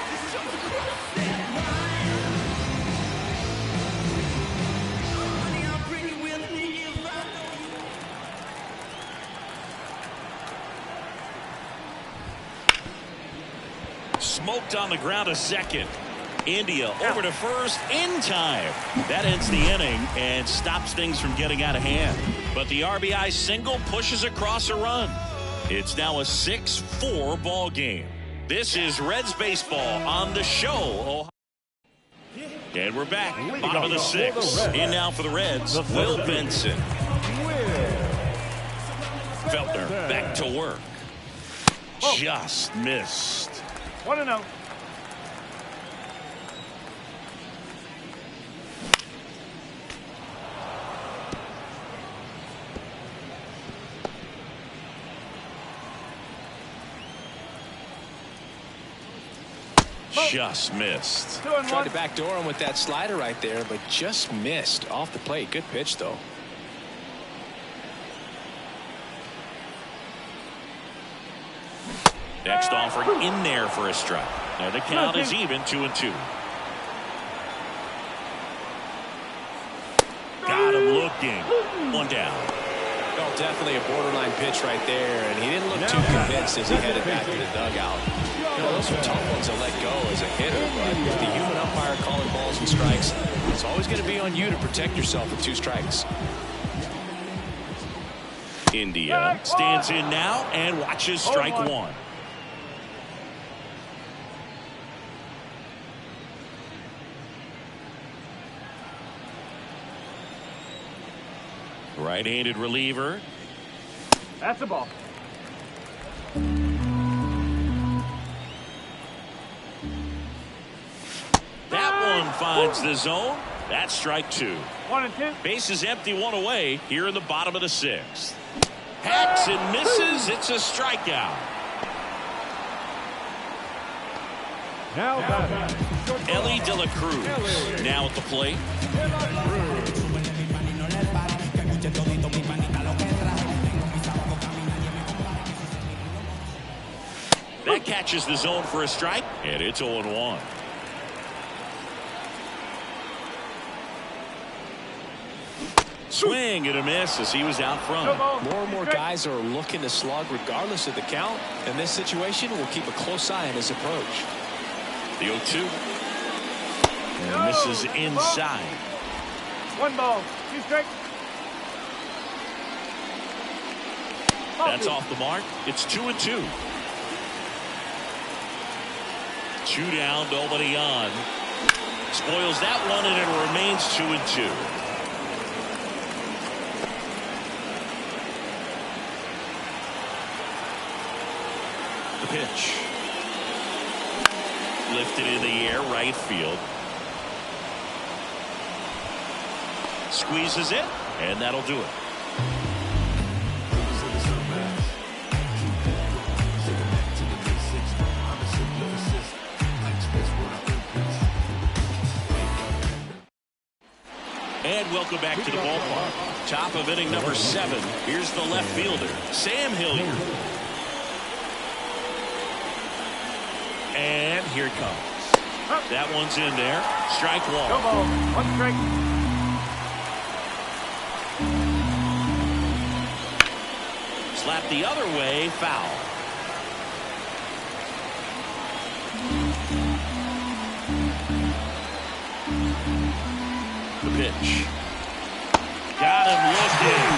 Smoked on the ground, a second. India over to first in time. That ends the inning and stops things from getting out of hand. But the RBI single pushes across a run. It's now a 6-4 ball game. This is Reds baseball on the show. And we're back. Bottom of the 6th. In now for the Reds, Will Benson. Feltner back to work. Just missed. 1-0. Just missed. Tried to backdoor him with that slider right there, but just missed off the plate. Good pitch, though. Next offering in there for a strike. Now the count is even, 2-2. Got him looking. 1 down. Oh, definitely a borderline pitch right there, and he didn't look too convinced as he headed back to the dugout. You know, those are tough ones to let go as a hitter, but with the human umpire calling balls and strikes, it's always going to be on you to protect yourself with 2 strikes. India stands in now and watches strike 1. Right-handed reliever. That's a ball. That one finds the zone. That's strike 2. 1-2. Base is empty, 1 away here in the bottom of the 6th. Hacks and misses. It's a strikeout. Now Ellie De La Cruz now at the plate. That catches the zone for a strike, and it's 0-1. Swing and a miss as he was out front. No ball. More and more guys are looking to slug regardless of the count. In this situation, we'll keep a close eye on his approach. The 0-2. And misses inside. 1 ball. 2 strikes. That's off the mark. It's 2-2. 2 down, nobody on. Spoils that one, and it remains 2-2. The pitch. Lifted in the air, right field. Squeezes it, and that'll do it. And welcome back to the ballpark. Top of inning number 7. Here's the left fielder, Sam Hilliard. And here it comes. That one's in there. Strike 1. No ball. 1 strike. Slap the other way, foul. The pitch. Got him looking.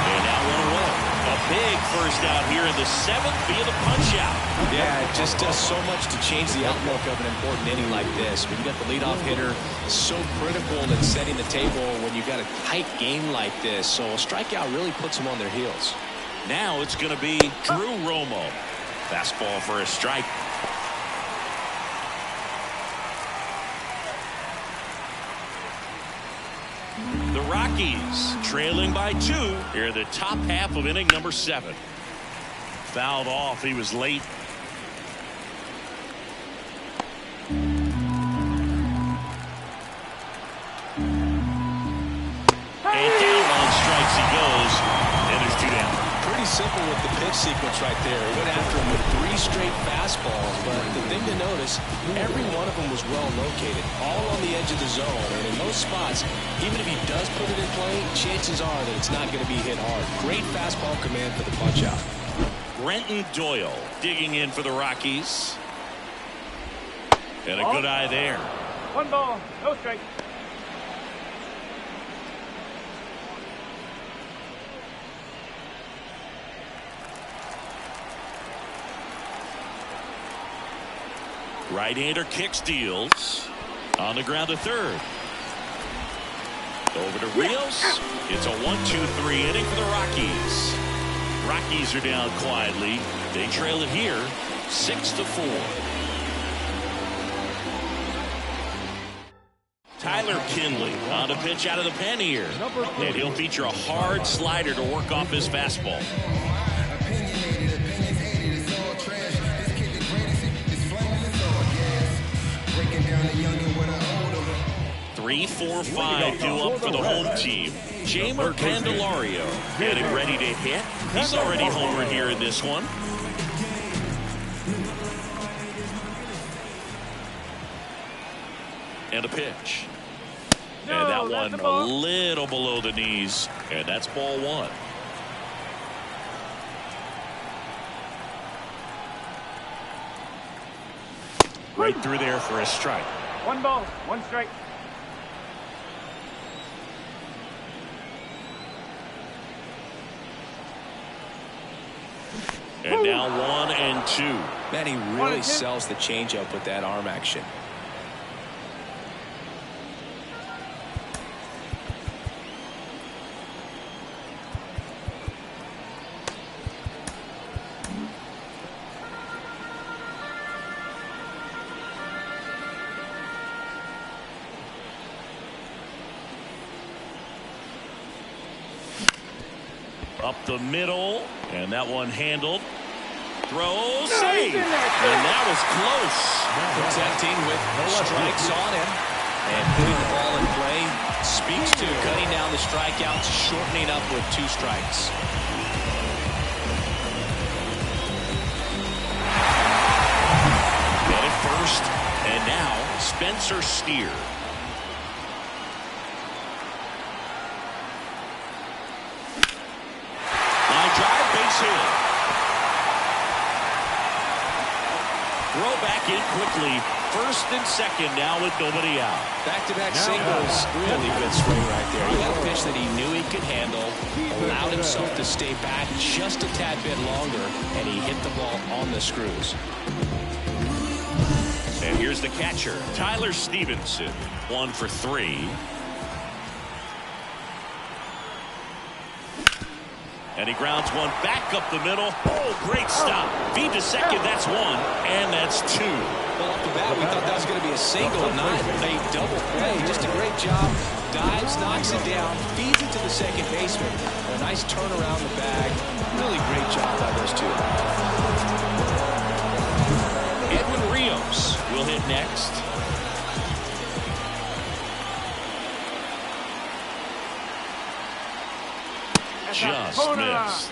And now 1 away. A big first out here in the 7th via the punch out. Yeah, it just does so much to change the outlook of an important inning like this. When you got the leadoff hitter, so critical in setting the table when you got a tight game like this. So a strikeout really puts them on their heels. Now it's going to be Drew Romo. Fastball for a strike. The Rockies trailing by 2 here in the top half of inning number 7. Fouled off. He was late. And down on strikes he goes. And there's 2 down. Pretty simple with the pitch sequence right there. He went after him with 3 straight fastballs. But the thing to notice, every one of them was well located, all on the edge of the zone. And in those spots, even if he does put it in play, chances are that it's not going to be hit hard. Great fastball command for the punch out. Brenton Doyle digging in for the Rockies. And a good eye there. 1 ball. No strike. Right-hander kicks, deals. On the ground to third. Over to Rios. It's a 1-2-3 inning for the Rockies. Rockies are down quietly. They trail it here 6-4. Tyler Kinley on a pitch out of the pen here. And he'll feature a hard slider to work off his fastball. 3-4-5 due up for the home team. Jamer Candelario getting ready to hit. He's already homered here in this one. And a pitch. And that one a little below the knees. And that's ball 1. Right through there for a strike. 1 ball. 1 strike. And now 1-2. Man, he really sells the changeup with that arm action. Up the middle, and that one handled. Throw, save, and that was close. Protecting with strikes on him and putting the ball in play speaks to cutting down the strikeouts, shortening up with 2 strikes. Get it first, and now Spencer Steer. throw back in quickly. First and second now with nobody out. Back-to-back singles. Really good swing right there. He had a pitch that he knew he could handle, allowed himself to stay back just a tad bit longer, and he hit the ball on the screws. And here's the catcher, Tyler Stevenson. 1 for 3. And he grounds one back up the middle. Oh, great stop. Feed to second, that's 1. And that's 2. Well, off the bat, we thought that was going to be a single, not a double play. Just a great job. Dives, knocks it down, feeds it to the second baseman. A nice turn around the bag. Really great job by those two. Edwin Rios will hit next. Just missed.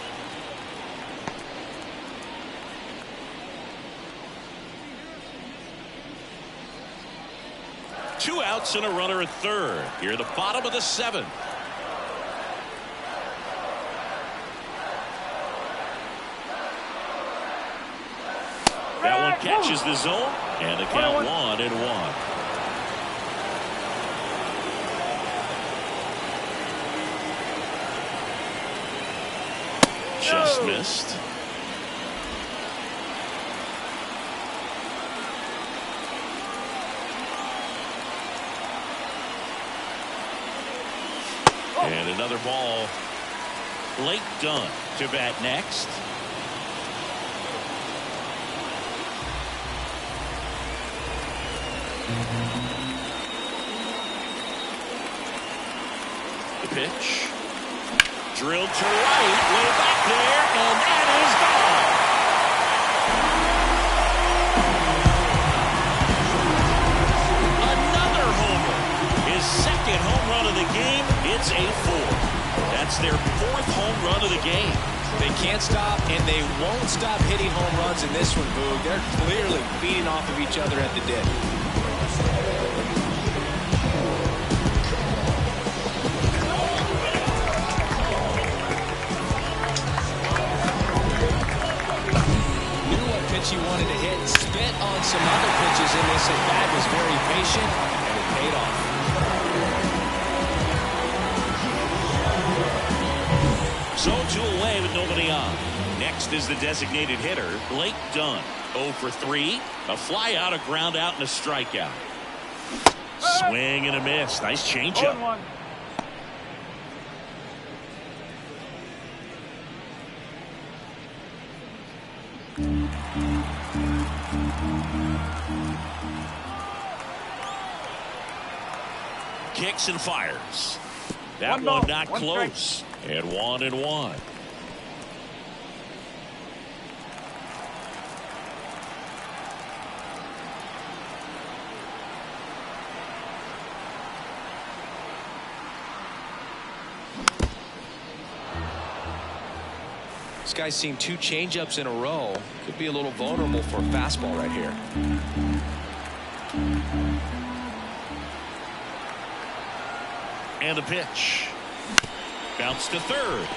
Two outs and a runner at third. Here at the bottom of the 7th. That one catches the zone, and the count 1-1. Just missed. And another ball. Blake Dunn to bat next. The pitch. Drilled to right, way back there, and that is gone. Another homer. His second home run of the game. It's a 4. That's their 4th home run of the game. They can't stop, and they won't stop hitting home runs in this one, Boog. They're clearly feeding off of each other at the dip. He wanted to hit, spit on some other pitches in this at bat, was very patient, and it paid off. So 2 away with nobody on. Next is the designated hitter, Blake Dunn. 0 for 3, a fly out, a ground out, and a strikeout. Swing and a miss. Nice changeup. 0-1. Kicks and fires. That one not close. And 1-1. This guy's seen 2 changeups in a row. Could be a little vulnerable for a fastball right here. And the pitch. Bounce to third.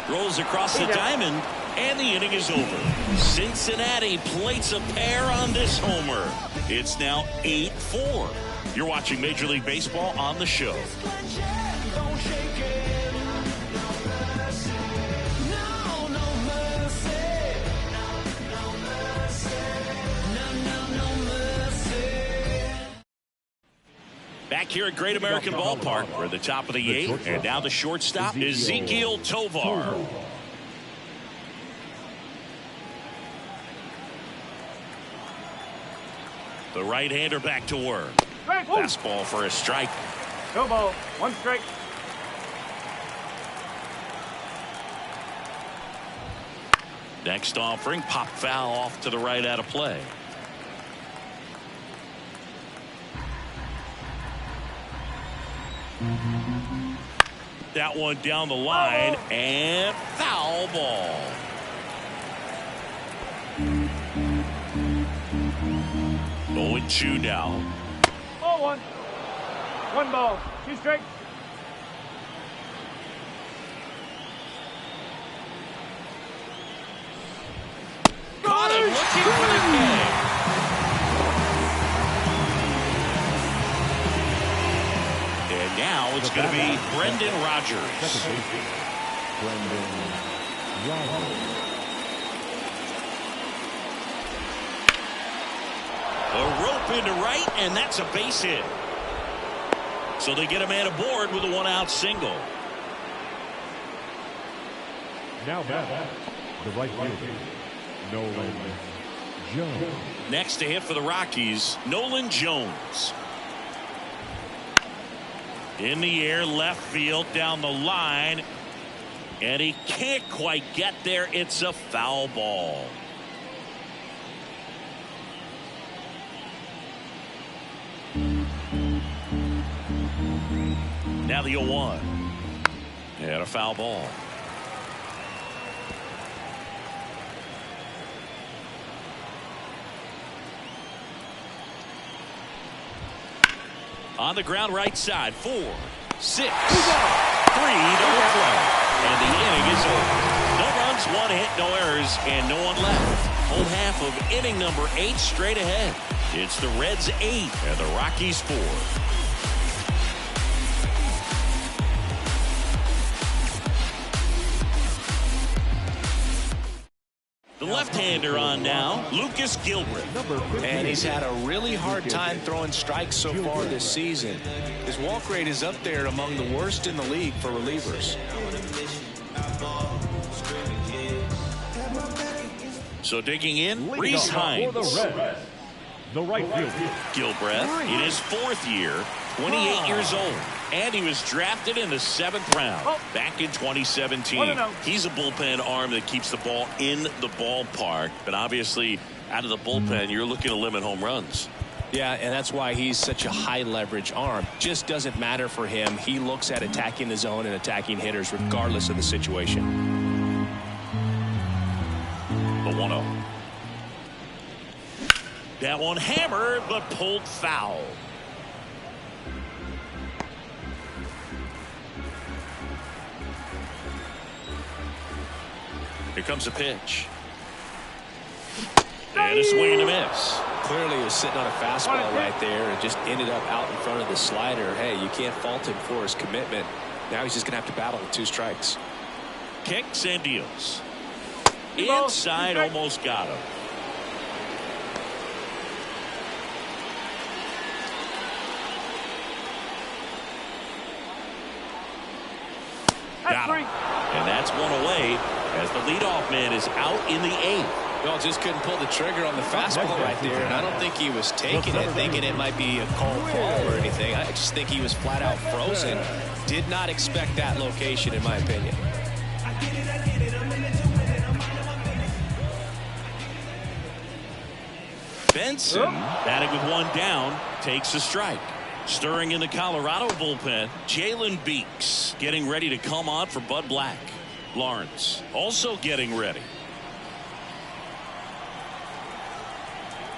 Rolls across the diamond, and the inning is over. Cincinnati plates a pair on this homer. It's now 8-4. You're watching Major League Baseball on the show. Back here at Great American Ballpark, we're at the top of the 8th, and now the shortstop, Ezequiel Tovar. The right-hander back to work. Fastball for a strike. 2 ball, 1 strike. Next offering, pop foul off to the right out of play. That one down the line, and foul ball. Oh, 0-2 now. 0-1. 1 ball, 2 strikes. Caught him looking game. And now it's going to be Brendan Rodgers. A rope into right, and that's a base hit. So they get a man aboard with a one-out single. Now back, the right fielder, Nolan Jones. Next to hit for the Rockies, Nolan Jones. In the air, left field, down the line. And he can't quite get there. It's a foul ball. Now the 0-1. And a foul ball. On the ground, right side, 4, 6, 3 to play. And the inning is over. No runs, 1 hit, no errors, and no one left. Home half of inning number 8 straight ahead. It's the Reds 8 and the Rockies 4. The left-hander on now, Lucas Gilbert. And he's had a really hard time throwing strikes so far this season. His walk rate is up there among the worst in the league for relievers. So digging in, Reese Hines. The right fielder, Gilbreth in his 4th year, 28 years old. And he was drafted in the 7th round back in 2017. He's a bullpen arm that keeps the ball in the ballpark. But obviously, out of the bullpen, you're looking to limit home runs. Yeah, and that's why he's such a high leverage arm. Just doesn't matter for him. He looks at attacking the zone and attacking hitters regardless of the situation. The 1-0. That one hammered, but pulled foul. Here comes a pitch. And a swing and a miss. Clearly he was sitting on a fastball right there and just ended up out in front of the slider. Hey, you can't fault him for his commitment. Now he's just going to have to battle with 2 strikes. Kicks and deals. Inside, almost got him. Got him. And that's one away as the leadoff man is out in the 8th. Well, just couldn't pull the trigger on the fastball right there, and I don't think he was taking it, thinking it might be a called ball or anything. I just think he was flat out frozen. Did not expect that location, in my opinion. Benson, batting with 1 down, takes a strike. Stirring in the Colorado bullpen, Jalen Beeks getting ready to come on for Bud Black. Lawrence also getting ready.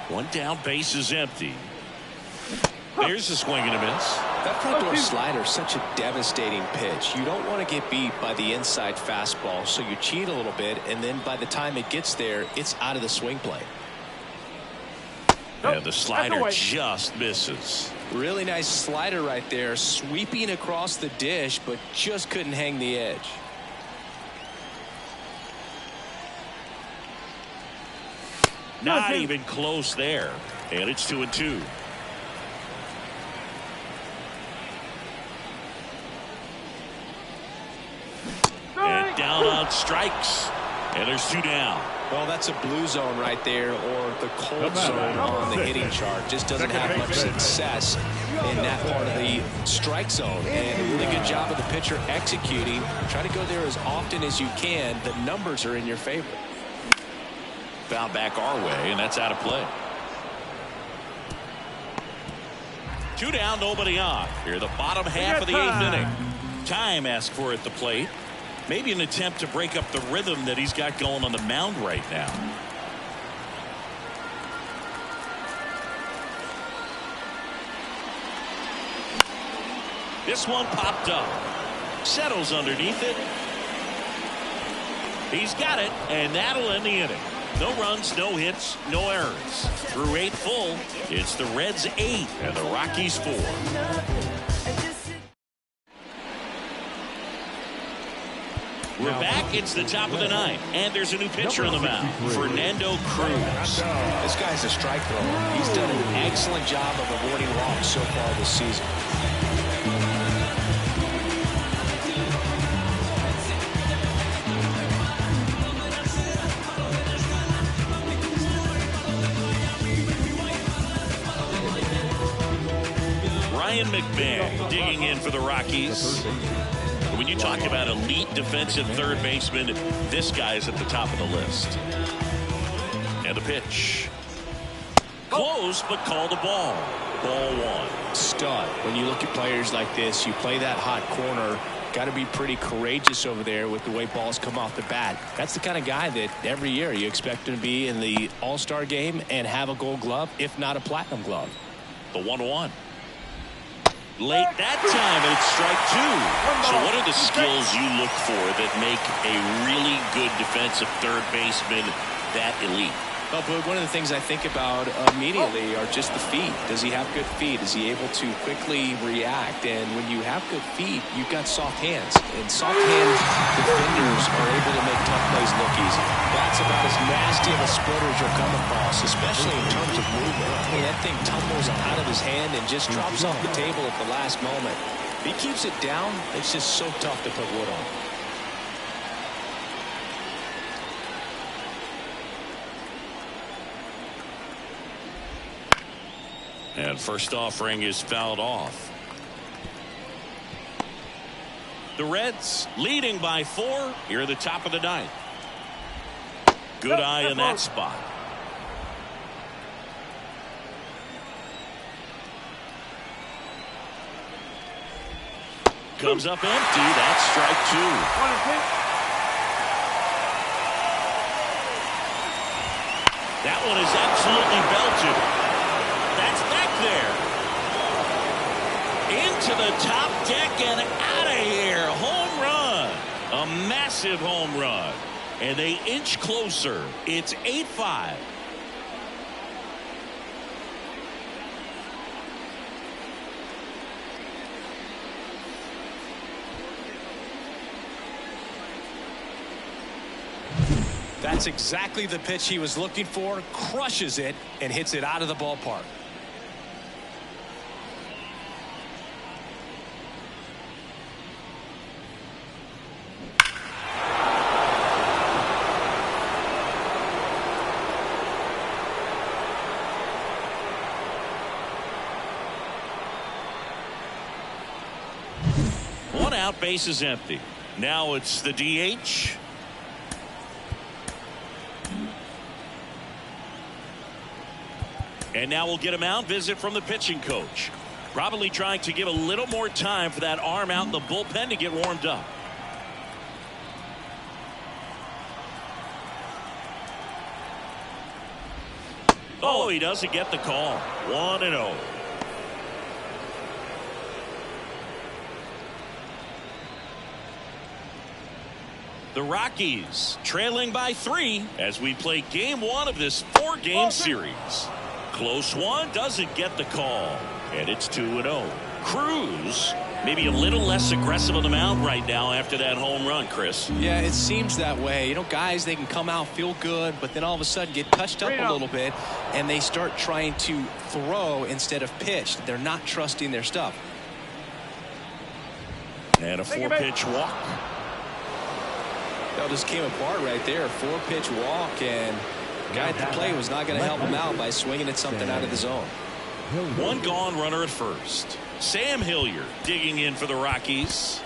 1 down, base is empty. There's a swing and a miss. That front door slider is such a devastating pitch. You don't want to get beat by the inside fastball, so you cheat a little bit, and then by the time it gets there, it's out of the swing plane. And the slider just misses. Really nice slider right there, sweeping across the dish, but just couldn't hang the edge. Not even close there. And it's 2-2. And down on strikes. And there's 2 down. Well, that's a blue zone right there, or the cold zone on the hitting chart. Just doesn't have much success in that part of the strike zone. And a really good job of the pitcher executing. Try to go there as often as you can. The numbers are in your favor. Foul back our way, and that's out of play. 2 down, nobody on. Here, the bottom half of the 8th inning. Time asked for at the plate. Maybe an attempt to break up the rhythm that he's got going on the mound right now. This one popped up. Settles underneath it. He's got it, and that'll end the inning. No runs, no hits, no errors. Through 8 full, it's the Reds 8 and the Rockies 4. We're back. It's the top of the 9th, and there's a new pitcher on the mound, Fernando Cruz. This guy's a strike thrower. He's done an excellent job of avoiding walks so far this season. Ryan McMahon digging in for the Rockies. When you talk about elite defensive third baseman, this guy is at the top of the list. And the pitch. Close, but call the ball. Ball 1. Stud. When you look at players like this, you play that hot corner. Got to be pretty courageous over there with the way balls come off the bat. That's the kind of guy that every year you expect him to be in the All-Star game and have a Gold Glove, if not a Platinum Glove. The 1-1. Late that time, and it's strike 2. So what are the skills you look for that make a really good defensive third baseman that elite? Well, but one of the things I think about immediately are just the feet. Does he have good feet? Is he able to quickly react? And when you have good feet, you've got soft hands. And soft hand defenders are able to make tough plays look easy. That's about as nasty of a splitter as you'll come across, especially in terms of movement. I mean, that thing tumbles out of his hand and just drops off the table at the last moment. If he keeps it down, it's just so tough to put wood on. And first offering is fouled off. The Reds leading by 4 here at the top of the 9th. Good eye in that spot. Comes up empty. That's strike 2. That one is absolutely belted. That's back there. Into the top deck and out of here. Home run. A massive home run. And they inch closer. It's 8-5. That's exactly the pitch he was looking for. Crushes it and hits it out of the ballpark. One out, base is empty. Now it's the DH. And now we'll get a mound visit from the pitching coach. Probably trying to give a little more time for that arm out in the bullpen to get warmed up. Oh, he doesn't get the call. 1-0. The Rockies trailing by 3 as we play game 1 of this 4-game series. Close one, doesn't get the call, and it's 2-0. Cruz maybe a little less aggressive on the mound right now after that home run, Chris. Yeah, it seems that way. You know, guys, they can come out, feel good, but then all of a sudden get touched up a little bit, and they start trying to throw instead of pitch. They're not trusting their stuff. And a 4-pitch walk. That just came apart right there. 4-pitch walk, and the guy at the plate was not going to help him out by swinging at something out of the zone. One gone runner at first. Sam Hilliard digging in for the Rockies.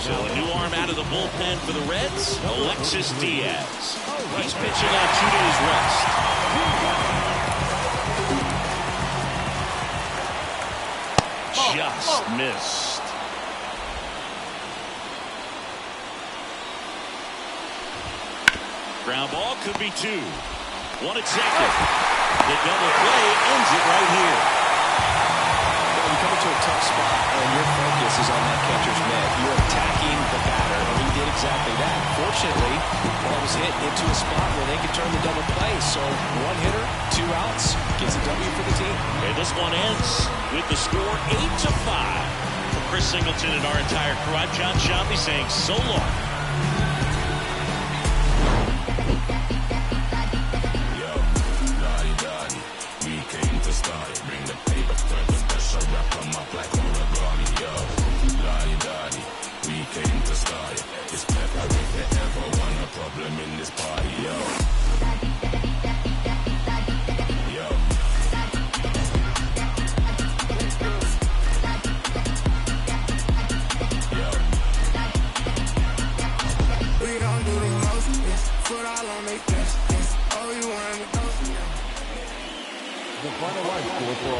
So a new arm out of the bullpen for the Reds, Alexis Diaz. He's pitching on 2 days rest. Just missed. Ground ball could be 2. 1 at second. The double play ends it right here. Well, you come into a tough spot and your focus is on that catcher's mitt. You're attacking the batter, and he did exactly that. Fortunately, the ball was hit into a spot where they could turn the double play. So 1 hitter, 2 outs, gets a W for the team. And this one ends with the score 8-5. For Chris Singleton and our entire crew, I'm John Shambi saying so long. Bring the paper, turn the pressure, wrap them up like origami, yo. La-di-da-di, we came to start it. It's pepper if they ever want a problem in this party, yo. Yo. Yo. We don't do the most, yes. Put all on their chest, yes. Oh, you want me, The final line score for our